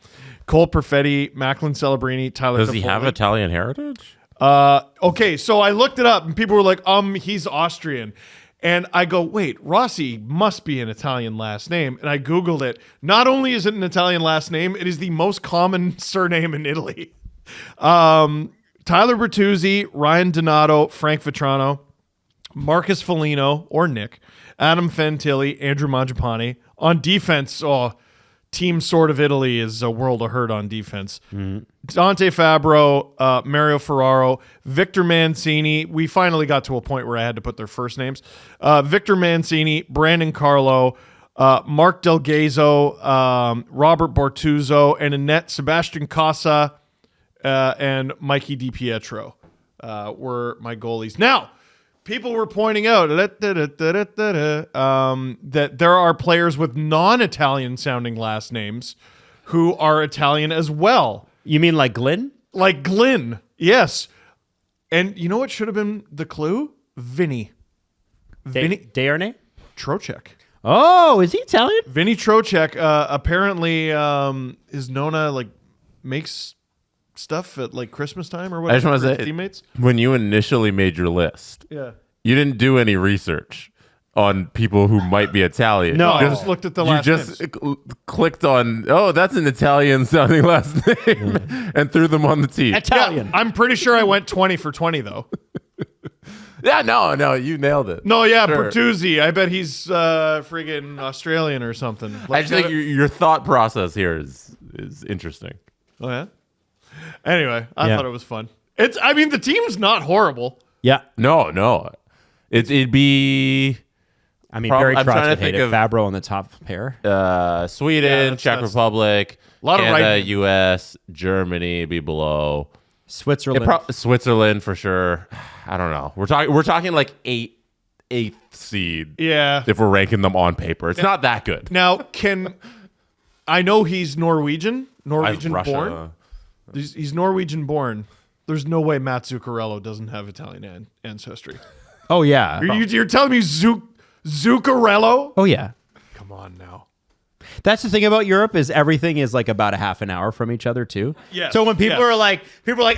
Cole Perfetti, Macklin Celebrini, Tyler. Does he have Italian heritage? Okay, so I looked it up and people were like, he's Austrian. And I go, wait, Rossi must be an Italian last name. And I Googled it. Not only is it an Italian last name, it is the most common surname in Italy. Tyler Bertuzzi, Ryan Donato, Frank Vetrano, Marcus Foligno, or Nick, Adam Fantilli, Andrew Mangiapane. On defense, Team Sword of Italy is a world of hurt on defense. Dante Fabro, Mario Ferraro, Victor Mancini. We finally got to a point where I had to put their first names. Victor Mancini, Brandon Carlo, Mark Delgazo, Robert Bortuzzo, and Annette Sebastian Casa, and Mikey DiPietro were my goalies. Now, people were pointing out that there are players with non-Italian sounding last names who are Italian as well. You mean like Glyn? Like Glyn, yes. And you know what should have been the clue? Vinny Desharnais? Trocheck. Oh, is he Italian? Vinny Trocheck apparently his Nona like makes stuff at like Christmas time or whatever. I just want for to his say, teammates. when you initially made your list, Yeah. you didn't do any research on people who might be Italian. No. I just looked at the last You just names. clicked on, oh, that's an Italian sounding last name, and threw them on the team. Italian. I'm pretty sure I went 20 for 20 though. Yeah, no, you nailed it. No, yeah, Sure. Bertuzzi. I bet he's friggin' Australian or something. I just think your thought process here is interesting. Oh yeah. Anyway, I Yeah. thought it was fun. I mean, the team's not horrible. Yeah. No, it'd be I mean, Prob- Barry I'm Trotz trying to would hate think it. of- Fabro on the top pair. Sweden, that's- Czech that's- Republic, A lot of Canada, right- U.S., Germany be below. Switzerland. Switzerland for sure. I don't know. We're talking like eighth seed. Yeah. If we're ranking them on paper, it's not that good. Now, I know he's Norwegian Russia. born. He's Norwegian born. There's no way Matt Zuccarello doesn't have Italian ancestry. Oh, yeah. You're telling me Zuccarello? Oh, yeah. Come on now. That's the thing about Europe is everything is like about a half an hour from each other too. Yes, So when people yes. are like,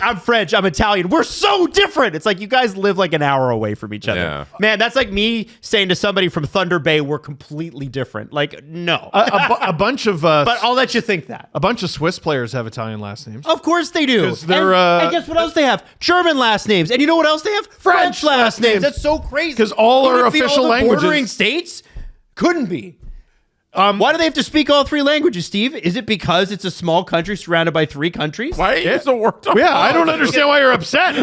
I'm French, I'm Italian, we're so different. It's like you guys live like an hour away from each other. Yeah. Man, that's like me saying to somebody from Thunder Bay, we're completely different. Like, no. A bunch of but I'll let you think that. a bunch of Swiss players have Italian last names. Of course they do. 'Cause they're, and guess what else they have? German last names. And you know what else they have? French last names. That's so crazy. 'Cause all Couldn't are it be official all the languages. Bordering states couldn't be. Why do they have to speak all three languages, Steve? Is it because it's a small country surrounded by three countries? Why are you so worked up? Yeah, I don't understand why you're upset.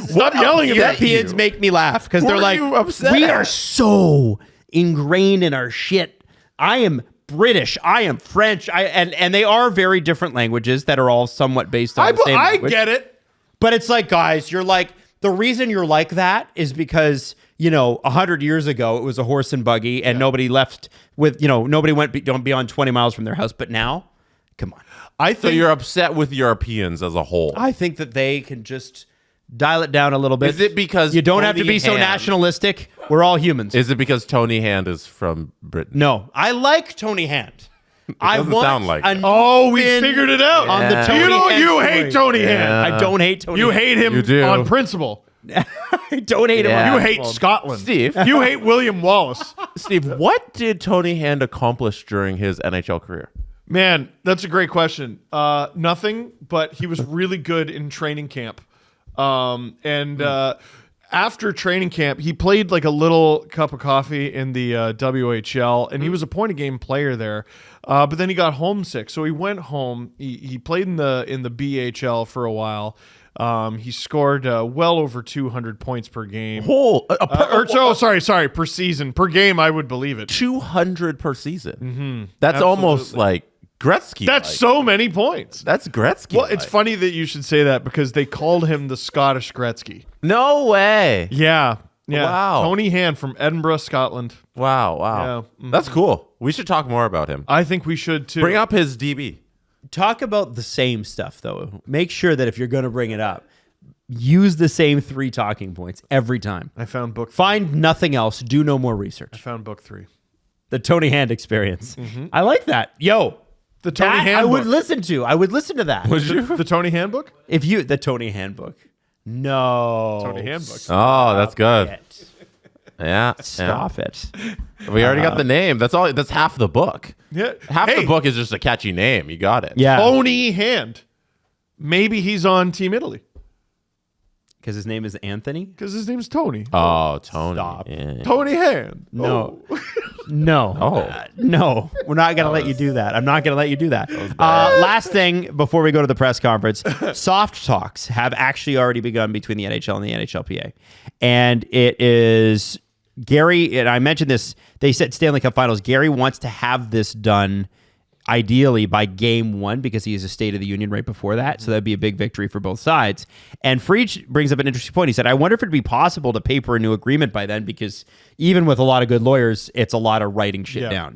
Stop yelling at me. Europeans make me laugh because they're are like, you upset we at? are so ingrained in our shit. I am British. I am French. And they are very different languages that are all somewhat based on the same I language. get it. But it's like, guys, you're like, the reason you're like that is because, 100 years ago, it was a horse and buggy and nobody left with, nobody went beyond 20 miles from their house. But now, come on. I So think you're upset with Europeans as a whole. I think that they can just dial it down a little bit. Is it because you don't have to Tony be so Hand- nationalistic? We're all humans. Is it because Tony Hand is from Britain? No, I like Tony Hand. I doesn't want sound like a it. new Oh, we spin figured it out. on the Yeah. Tony You know Hand you story. hate Tony Hand. I don't hate Tony. You Hand. hate him You do. on principle. I don't hate him. Yeah. You on hate principle. Scotland. Steve. You hate William Wallace. Steve, what did Tony Hand accomplish during his NHL career? Man, that's a great question. Nothing, but he was really good in training camp. After training camp, he played like a little cup of coffee in the WHL, and he was a point-a-game player there. But then he got homesick, so he went home. He played in the BHL for a while. He scored well over 200 points per game. Sorry, per season. Per game, I would believe it. 200 per season. Mm-hmm. That's almost like Gretzky. That's so many points. That's Gretzky. Well, it's funny that you should say that because they called him the Scottish Gretzky. No way. Yeah. Wow. Tony Hand from Edinburgh, Scotland. Wow. Yeah. That's cool. We should talk more about him. I think we should too. Bring up his DB. Talk about the same stuff, though. Make sure that if you're going to bring it up, use the same 3 talking points every time. I found book. Find nothing else. Do no more research. I found book 3. The Tony Hand experience. I like that. Yo, The Tony that I Hand would book. listen to. I would listen to that. The Tony Hand book. The Tony Handbook. No. Tony Hand book. Oh, that's good. It. Yeah. Stop it. We already got the name. That's all. That's half the book. Yeah. Half Hey, the book is just a catchy name. You got it. Yeah. Tony Hand. Maybe he's on Team Italy Because his name is Anthony? because his name's Tony. Oh, Tony. Stop. Yeah. Tony Hand. No. No. Oh. No. We're not going to let you do that. I'm not going to let you do that. Last thing before we go to the press conference, soft talks have actually already begun between the NHL and the NHLPA. And it is Gary, and I mentioned this, they said Stanley Cup Finals. Gary wants to have this done ideally by game 1, because he is a State of the Union right before that. So that'd be a big victory for both sides. And Freach brings up an interesting point. He said, I wonder if it'd be possible to paper a new agreement by then, because even with a lot of good lawyers, it's a lot of writing shit down,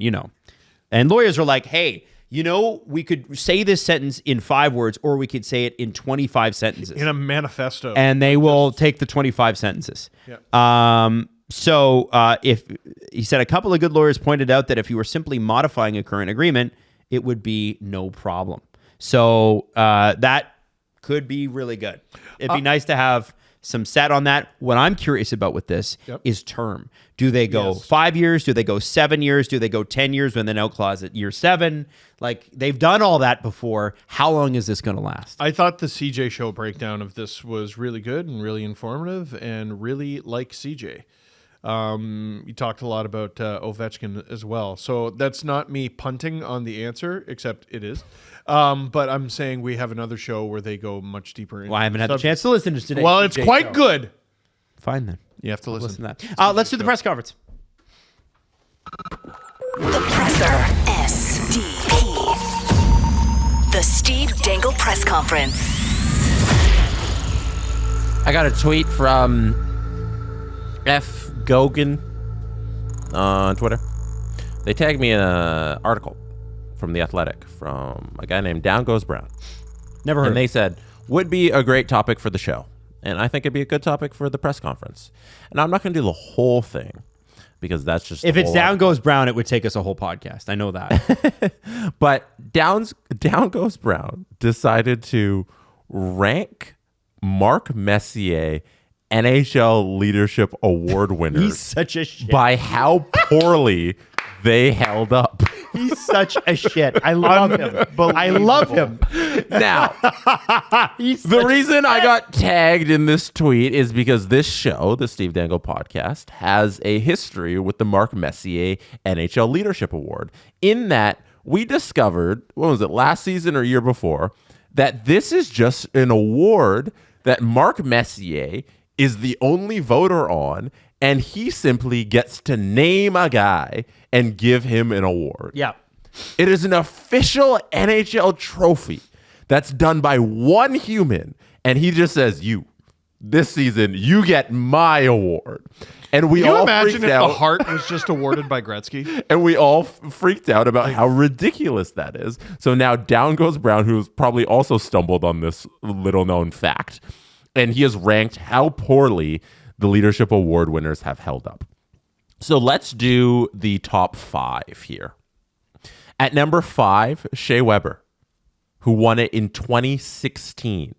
And lawyers are like, hey, we could say this sentence in 5 words, or we could say it in 25 sentences. In a manifesto. And they will take the 25 sentences. Yeah. So if he said a couple of good lawyers pointed out that if you were simply modifying a current agreement, it would be no problem. So that could be really good. It'd be nice to have some set on that. What I'm curious about with this is term. Do they go 5 years? Do they go 7 years? Do they go 10 years when the no clause at year 7? Like, they've done all that before. How long is this going to last? I thought the CJ show breakdown of this was really good and really informative and really like CJ. You talked a lot about Ovechkin as well. So that's not me punting on the answer, except it is. But I'm saying we have another show where they go much deeper. Well, I haven't had the chance to listen to today. Well, it's quite good. Fine, then. You have to listen to that. Let's do the press conference. The Presser. SDP. The Steve Dangle Press Conference. I got a tweet from F. Gogan on Twitter. They tagged me in an article from The Athletic from a guy named Down Goes Brown. Never heard. And they said, would be a great topic for the show. And I think it'd be a good topic for the press conference. And I'm not going to do the whole thing, because that's just... If it's Down Goes Brown, it would take us a whole podcast. I know that. But Down Goes Brown decided to rank Mark Messier NHL Leadership Award winners. He's such a shit. By how poorly they held up. He's such a shit. I love him. I love him. Now, the reason I got tagged in this tweet is because this show, the Steve Dangle podcast, has a history with the Mark Messier NHL Leadership Award. In that, we discovered, what was it, last season or year before, that this is just an award that Mark Messier is the only voter on, and he simply gets to name a guy and give him an award. Yeah. It is an official NHL trophy that's done by one human, and he just says, this season, you get my award. And we all imagine freaked if out. the Hart was just awarded by Gretzky? And we all freaked out about how ridiculous that is. So now Down Goes Brown, who's probably also stumbled on this little-known fact, and he has ranked how poorly the Leadership Award winners have held up. So let's do the top 5 here. At number 5, Shea Weber, who won it in 2016.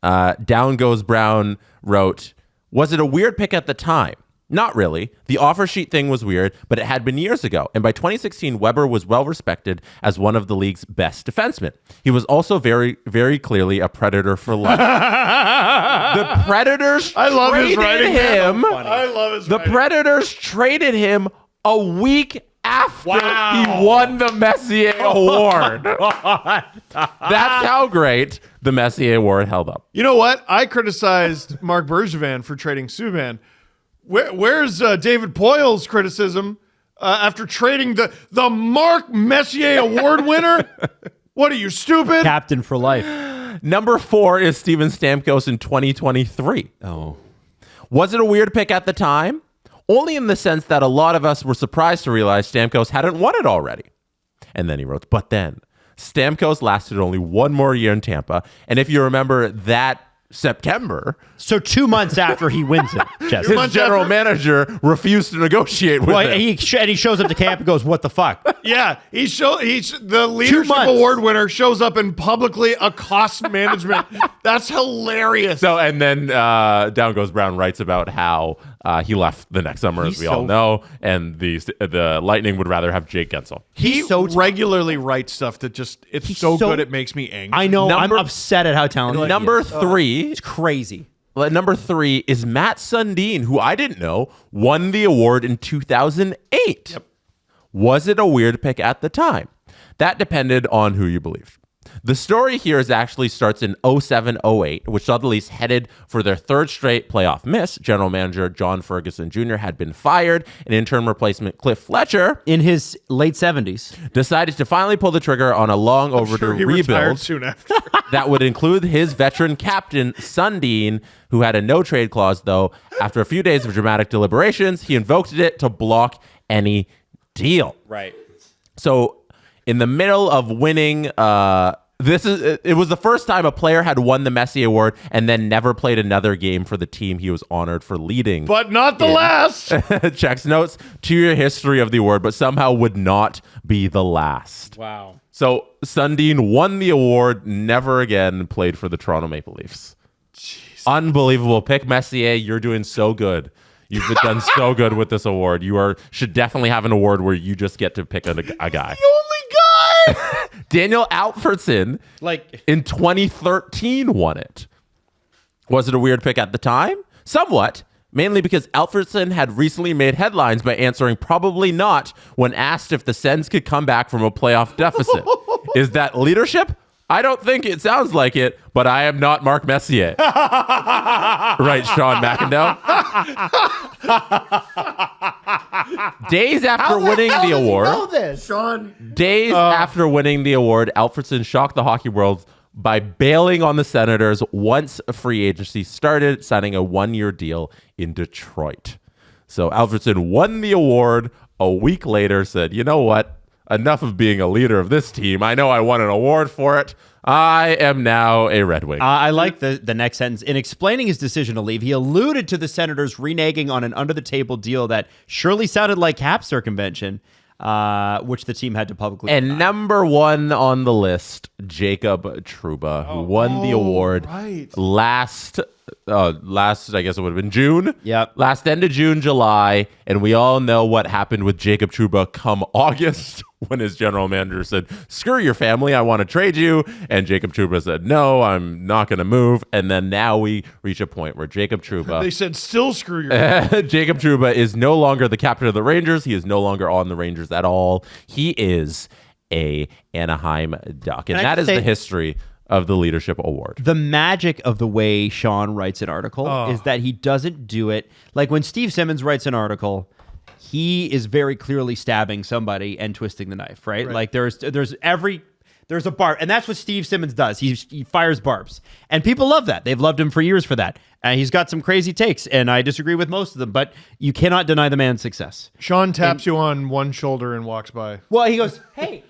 Down Goes Brown wrote, was it a weird pick at the time? Not really. The offer sheet thing was weird, but it had been years ago. And by 2016, Weber was well respected as one of the league's best defensemen. He was also very, very clearly a Predator for life. The Predators I love his traded writing. him. I love his The writing. Predators traded him a week after he won the Messier Award. That's how great the Messier Award held up. You know what? I criticized Mark Bergevin for trading Subban. Where's David Poyle's criticism after trading the Mark Messier Award winner? What are you, stupid? Captain for life. Number 4 is Steven Stamkos in 2023. Oh. Was it a weird pick at the time? Only in the sense that a lot of us were surprised to realize Stamkos hadn't won it already. And then he wrote, but then Stamkos lasted only one more year in Tampa. And if you remember that September, So 2 months after he wins it, Jesse. his general manager refused to negotiate with Well, him. he shows up to camp and goes, what the fuck? Yeah, the leadership months. award winner shows up and publicly accosts management. That's hilarious. So, and then Down Goes Brown writes about how he left the next summer, as we all know, and the Lightning would rather have Jake Gensel. he so regularly writes stuff that just it's so good it makes me angry. I know. Number- I'm upset at how talented he Number is. 3, It's crazy. number 3 is Matt Sundin, who I didn't know won the award in 2008. Yep. Was it a weird pick at the time? That depended on who you believed. The story here actually starts in 07-08, which saw the Leafs headed for their third straight playoff miss. General manager John Ferguson Jr. had been fired, and interim replacement Cliff Fletcher, In his late 70s. decided to finally pull the trigger on a long overdue He retired rebuild soon after. that would include his veteran captain, Sundin, who had a no-trade clause, though. After a few days of dramatic deliberations, he invoked it to block any deal. Right. So in the middle of winning, it was the first time a player had won the Messier Award and then never played another game for the team he was honored for leading. But not the last. Checks notes 2-year history of the award, but somehow would not be the last. Wow. So Sundin won the award, never again played for the Toronto Maple Leafs. Jeez. Unbelievable pick, Messier. You're doing so good. You've done so good with this award. Should definitely have an award where you just get to pick a guy. The only guy. Daniel Alfredsson, in 2013, won it. Was it a weird pick at the time? Somewhat, mainly because Alfredsson had recently made headlines by answering probably not when asked if the Sens could come back from a playoff deficit. Is that leadership? I don't think it sounds like it, but I am not Mark Messier. Right, Sean McIndoe? Days after winning the award, after winning the award, Alfredsson shocked the hockey world by bailing on the Senators once free agency started, signing a 1-year deal in Detroit. So Alfredsson won the award. A week later said, you know what? Enough of being a leader of this team. I know I won an award for it. I am now a Red Wing. I like the next sentence. In explaining his decision to leave, he alluded to the Senators reneging on an under-the-table deal that surely sounded like cap circumvention, which the team had to publicly And deny. number one on the list, Jacob Trouba, who won the award last, I guess it would have been June. Yep. Last end of June, July. And we all know what happened with Jacob Trouba come August when his general manager said, screw your family, I want to trade you. And Jacob Trouba said, no, I'm not going to move. And then now we reach a point where Jacob Trouba... They said, still screw your Jacob Trouba is no longer the captain of the Rangers. He is no longer on the Rangers at all. He is a Anaheim Duck. And that is the history of the Leadership Award. The magic of the way Sean writes an article is that he doesn't do it like when Steve Simmons writes an article, he is very clearly stabbing somebody and twisting the knife, right? Like there's a barb, and that's what Steve Simmons does. He fires barbs, and people love that. They've loved him for years for that. And he's got some crazy takes, and I disagree with most of them, but you cannot deny the man's success. Sean taps you on one shoulder and walks by. Well, he goes, hey,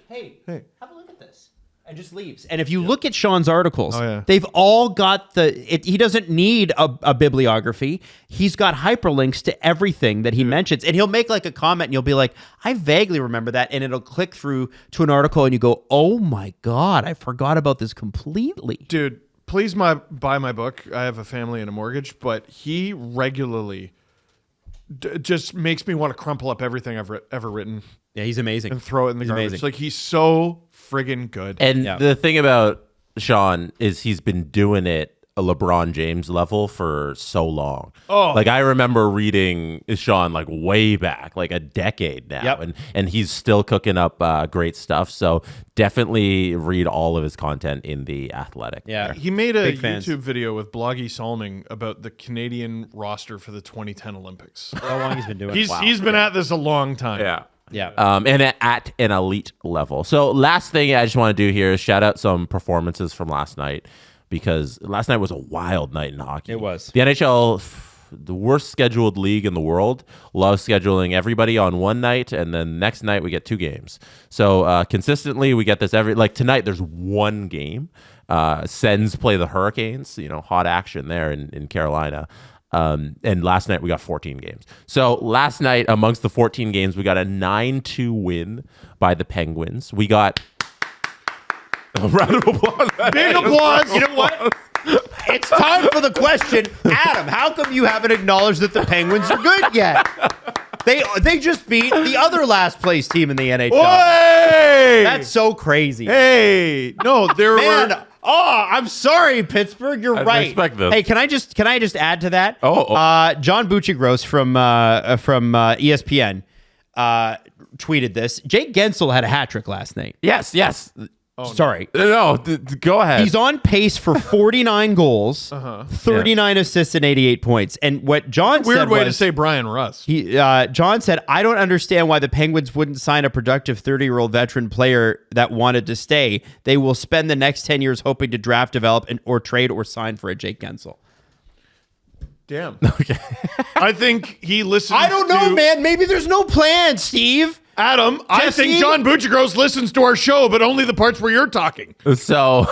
have a look at this, and just leaves. And if you look at Sean's articles, they've all got he doesn't need a bibliography. He's got hyperlinks to everything that he mentions. And he'll make like a comment and you'll be like, I vaguely remember that. And it'll click through to an article and you go, oh my God, I forgot about this completely. Dude, please buy my book. I have a family and a mortgage, but he regularly just makes me want to crumple up everything I've ever written. Yeah, he's amazing. And throw it in the garbage. Amazing. Like, he's so friggin' good. And the thing about Sean is he's been doing it a LeBron James level for so long. Like I remember reading Sean like way back, like a decade now, and he's still cooking up great stuff. So definitely read all of his content in The Athletic. Yeah, he made a Big fans. YouTube video with Bloggy Salming about the Canadian roster for the 2010 Olympics. How long he's been doing it? He's been at this a long time. Yeah. And at an elite level. So last thing I just want to do here is shout out some performances from last night, because last night was a wild night in hockey. It was. The NHL, the worst scheduled league in the world, loves scheduling everybody on one night, and then next night we get 2 games. So consistently we get this like tonight there's 1 game. Sens play the Hurricanes, hot action there in Carolina. And last night we got 14 games. So last night amongst the 14 games, we got a 9-2 win by the Penguins. We got a round of applause. Big applause. You know what? It's time for the question. Adam, how come you haven't acknowledged that the Penguins are good yet? They just beat the other last place team in the NHL. Hey! That's so crazy. Hey! No, there Man, were... I'm sorry, Pittsburgh. You're didn't right. expect this. Hey, can I just add to that? Oh. John Bucci-Gross from ESPN tweeted this. Jake Gensel had a hat trick last night. Yes. Sorry. No, go ahead. He's on pace for 49 goals, 39 assists, and 88 points. And what John said Weird way to was, say Brian Russ. John said, I don't understand why the Penguins wouldn't sign a productive 30-year-old veteran player that wanted to stay. They will spend the next 10 years hoping to draft, develop, or trade or sign for a Jake Gensel. Damn. Okay. I think he listens I don't know, man. Maybe there's no plan, Steve. Adam, I Jesse? think John Buccigross listens to our show, but only the parts where you're talking. So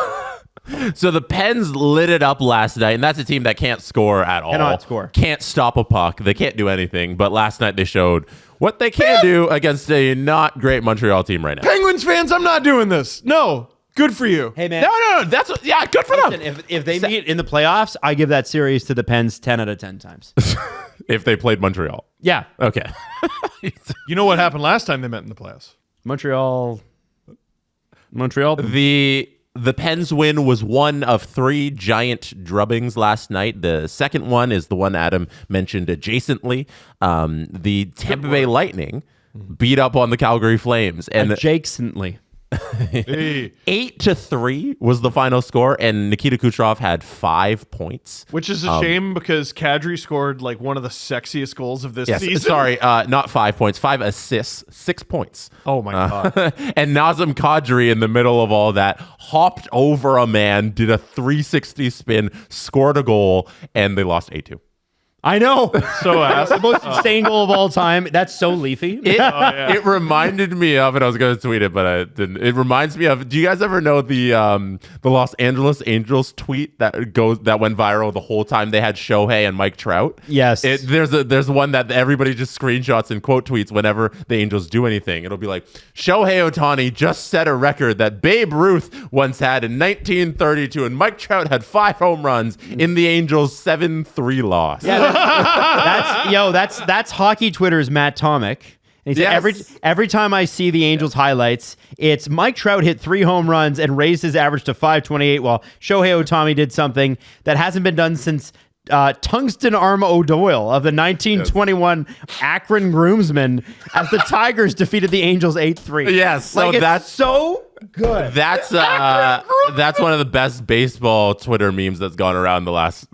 the Pens lit it up last night, and that's a team that can't score at all. Cannot score. Can't stop a puck. They can't do anything. But last night they showed what they can do against a not great Montreal team right now. Penguins fans, I'm not doing this. No. Good for you. Hey, man. No, that's good for them. If they meet in the playoffs, I give that series to the Pens 10 out of 10 times. If they played Montreal. Yeah. Okay. You know what happened last time they met in the playoffs? Montreal. The Pens win was one of 3 giant drubbings last night. The second one is the one Adam mentioned adjacently. The Tampa Bay Lightning beat up on the Calgary Flames. And Adjacently. 8-3 was the final score, and Nikita Kucherov had 5 points. Which is a shame because Kadri scored like one of the sexiest goals of this season. Sorry, not 5 points, 5 assists, 6 points. Oh my God. And Nazem Kadri in the middle of all that hopped over a man, did a 360 spin, scored a goal, and they lost 8-2. I know. So ass. The most insane goal of all time. That's so leafy. It reminded me of, and I was going to tweet it, but I didn't. It reminds me of. Do you guys ever know the Los Angeles Angels tweet that went viral the whole time they had Shohei and Mike Trout? Yes. There's one that everybody just screenshots and quote tweets whenever the Angels do anything. It'll be like, Shohei Ohtani just set a record that Babe Ruth once had in 1932, and Mike Trout had 5 home runs in the Angels' 7-3 loss. Yeah, that's hockey Twitter's Matt Tomic. And he said every time I see the Angels highlights, it's Mike Trout hit 3 home runs and raised his average to 528, while Shohei Ohtani did something that hasn't been done since Tungsten Arm O'Doyle of the 1921 Akron Groomsmen as the Tigers defeated the Angels 8-3. Yes, so that's so good. That's one of the best baseball Twitter memes that's gone around the last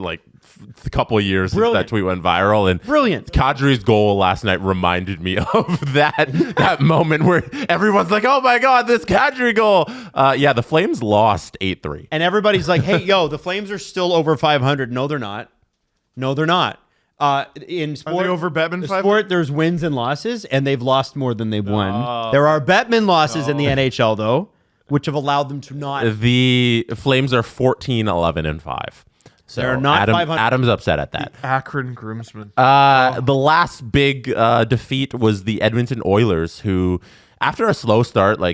couple of years since that tweet went viral. And brilliant. Kadri's goal last night reminded me of that moment where everyone's like, "Oh my God, this Kadri goal!" The Flames lost 8-3, and everybody's like, "Hey, the Flames are still over 500." No, they're not. In sport, Are they over Bettman 500? Sport, there's wins and losses, and they've lost more than they've won. There are Bettman losses in the NHL though, which have allowed them to not. The Flames are 14-11-5. So They're not 500. Adam's upset at that. Akron Groomsmen. The last big defeat was the Edmonton Oilers, who, after a slow start, we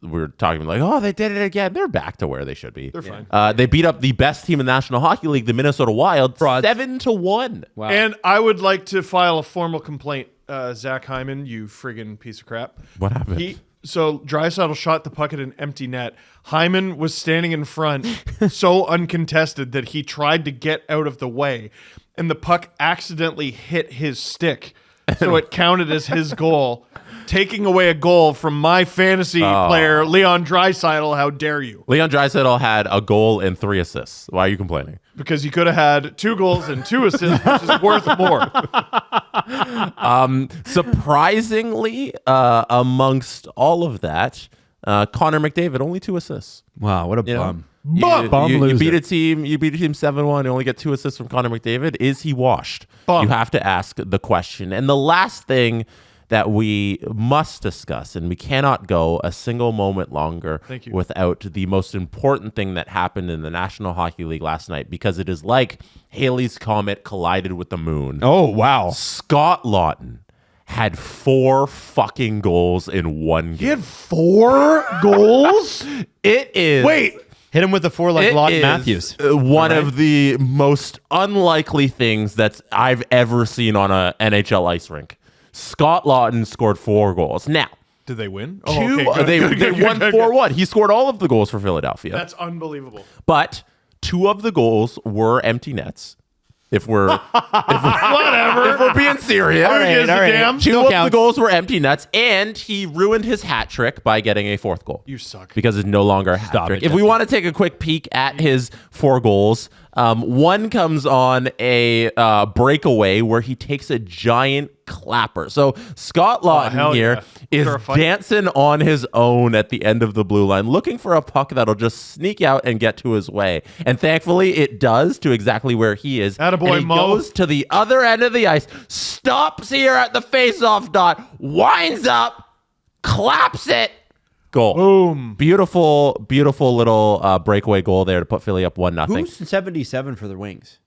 were talking like, oh, they did it again. They're back to where they should be. They're fine. They beat up the best team in the National Hockey League, the Minnesota Wild, 7-1. Wow. And I would like to file a formal complaint, Zach Hyman, you friggin' piece of crap. What happened? So Draisaitl shot the puck at an empty net. Hyman was standing in front, so uncontested that he tried to get out of the way, and the puck accidentally hit his stick, so it counted as his goal, taking away a goal from my fantasy player, Leon Draisaitl. How dare you? Leon Draisaitl had a goal and 3 assists. Why are you complaining? Because he could have had 2 goals and 2 assists, which is worth more. Surprisingly, amongst all of that, Connor McDavid only 2 assists. Wow, what a bum. You beat a team 7-1. You only get 2 assists from Connor McDavid. Is he washed? Bum. You have to ask the question. And the last thing that we must discuss, and we cannot go a single moment longer without the most important thing that happened in the National Hockey League last night, because it is like Halley's Comet collided with the moon. Oh, wow. Scott Lawton had 4 fucking goals in one game. He had 4 goals? It is... Wait. Hit him with the 4 like Lawton Matthews. One of the most unlikely things that I've ever seen on a NHL ice rink. Scott Lawton scored 4 goals. Now, did they win? They won 4-1. Good. He scored all of the goals for Philadelphia. That's unbelievable. But 2 of the goals were empty nets. If we're Whatever. if we're being serious. Who gives a damn? Two Still of the counts. goals were empty nets, and he ruined his hat trick by getting a fourth goal. You suck. Because it's no longer a hat Stop trick. it, If we Jesse. want to take a quick peek at his 4 goals, one comes on a breakaway where he takes a giant clapper. So Scott Lawton hell here yeah. is Sure, fight. dancing on his own at the end of the blue line, looking for a puck that'll just sneak out and get to his way. And thankfully, it does to exactly where he is. Attaboy, and he Mo. goes to the other end of the ice, stops here at the face-off dot, winds up, claps it, goal. Boom. Beautiful, beautiful little breakaway goal there to put Philly up 1-0. Who's 77 for the Wings?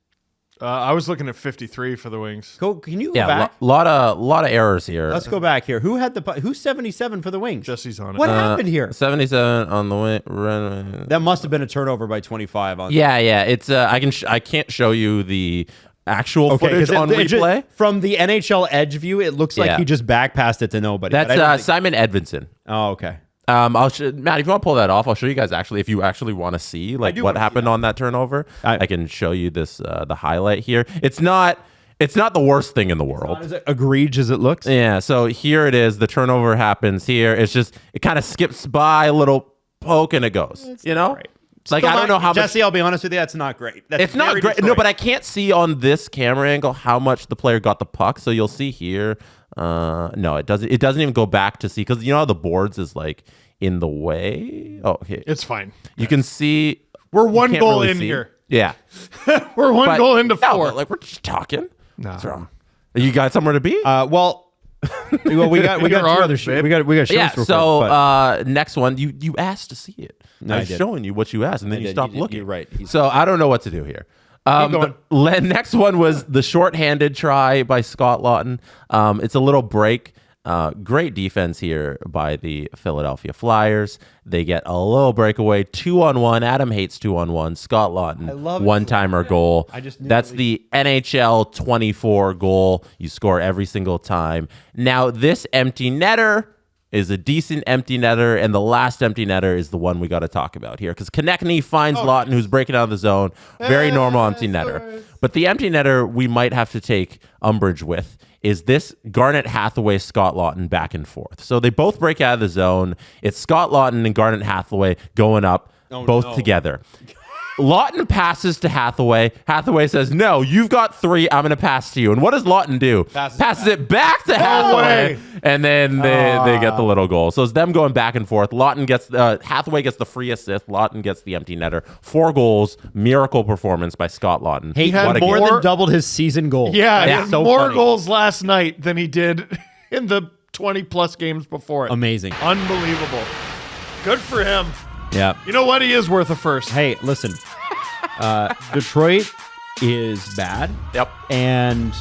I was looking at 53 for the Wings. Can you go Yeah, back? lot of errors here. Let's go back here. Who had the who's 77 for the Wings? Jesse's on it. What happened here? 77 on the wing. That must have been a turnover by 25 on. Yeah. It's I can't show you the actual Okay, footage 'cause on it just- replay. from the NHL Edge view, it looks like Yeah. he just back passed it to nobody. but I don't That's think- Simon Edvinson. Oh, okay. Matt, if you want to pull that off, I'll show you guys if you actually want to see like do what wanna see happened on that turnover. I- I can show you this the highlight here. It's not the worst thing in the world. Not as egregious as it looks. Yeah, so here it is. The turnover happens here. It's just it kind of skips by a little poke and it goes. You know, great. like Still I don't not- know how Jesse, much. I'll be honest with you, that's not great. That's It's not very great. No, destroying. but I can't see on this camera angle how much the player got the puck. So you'll see here. No, it doesn't. It doesn't even go back to see because you know how the boards is like in the way. Oh, okay. It's fine. You can see. We're you one can't goal really in see. here. Yeah. We're one But- goal into no, 4. but, like we're just talking. Nah. What's wrong? You got somewhere to be? Well, we got Your two arms, other babe. we got shows Yeah. real So quick, but- next one, you asked to see it. No, I I was did. showing you what you asked, and then I you did. stopped You did. looking. You're right. So I don't know what to do here. going. The next one was the shorthanded try by Scott Lawton. It's a little break. Great defense here by the Philadelphia Flyers. They get a little breakaway, 2-on-1. Adam hates 2-on-1. Scott Lawton, love it. one-timer goal. I just knew That's it. the NHL 24 goal. You score every single time. Now, this empty netter is a decent empty netter, and the last empty netter is the one we got to talk about here because Konechny finds Lawton, who's breaking out of the zone. Very normal empty netter. But the empty netter we might have to take umbrage with is this Garnet Hathaway, Scott Lawton back and forth. So they both break out of the zone. It's Scott Lawton and Garnet Hathaway going up, both together. Lawton passes to Hathaway. Hathaway says, "No, you've got 3. I'm going to pass to you." And what does Lawton do? Passes it back to Hathaway, and then they get the little goal. So it's them going back and forth. Hathaway gets the free assist. Lawton gets the empty netter. 4 goals. Miracle performance by Scott Lawton. He had had What a more game. than doubled his season goal. Yeah, he Yeah. had So more funny. goals last night than he did in the 20-plus games before it. Amazing. Unbelievable. Good for him. Yeah. You know what? He is worth a first. Hey, listen. Detroit is bad. Yep. And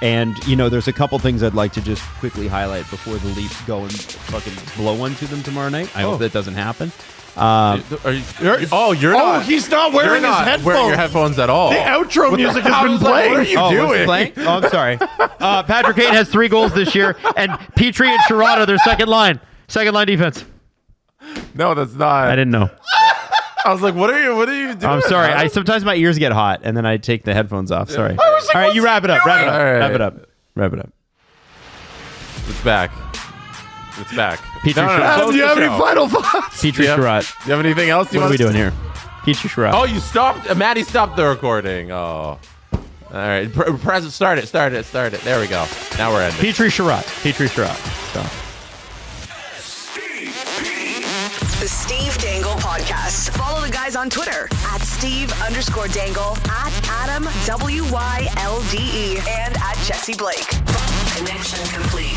there's a couple things I'd like to just quickly highlight before the Leafs go and fucking blow one to them tomorrow night. I hope that doesn't happen. You're not. He's not You're wearing his not headphones. wearing your headphones at all. The outro music has been What playing. are you Was it doing? playing? Oh, I'm sorry. Patrick Kane has 3 goals this year, and Petrie and Sherrod are their second line defense. No, that's not. I didn't know. I was like, what are you doing? I'm sorry. Sometimes my ears get hot, and then I take the headphones off. Sorry. I was like, All right, what's you he wrap it up. doing? All right. Wrap it up. It's back. It's back. Petrie Sherrod. Adam, close do you the have any show. final thoughts? Petrie Yeah. Sherrod. Do you have anything else? What are we doing here? Petrie Sherrod. Oh, you stopped. Maddie stopped the recording. Oh. All right. Start it. There we go. Now we're ending. Petrie Sherrod. So. The Steve Dangle Podcast. Follow the guys on Twitter at Steve_Dangle, at AdamWYLDE, and at Jesse Blake. Connection complete.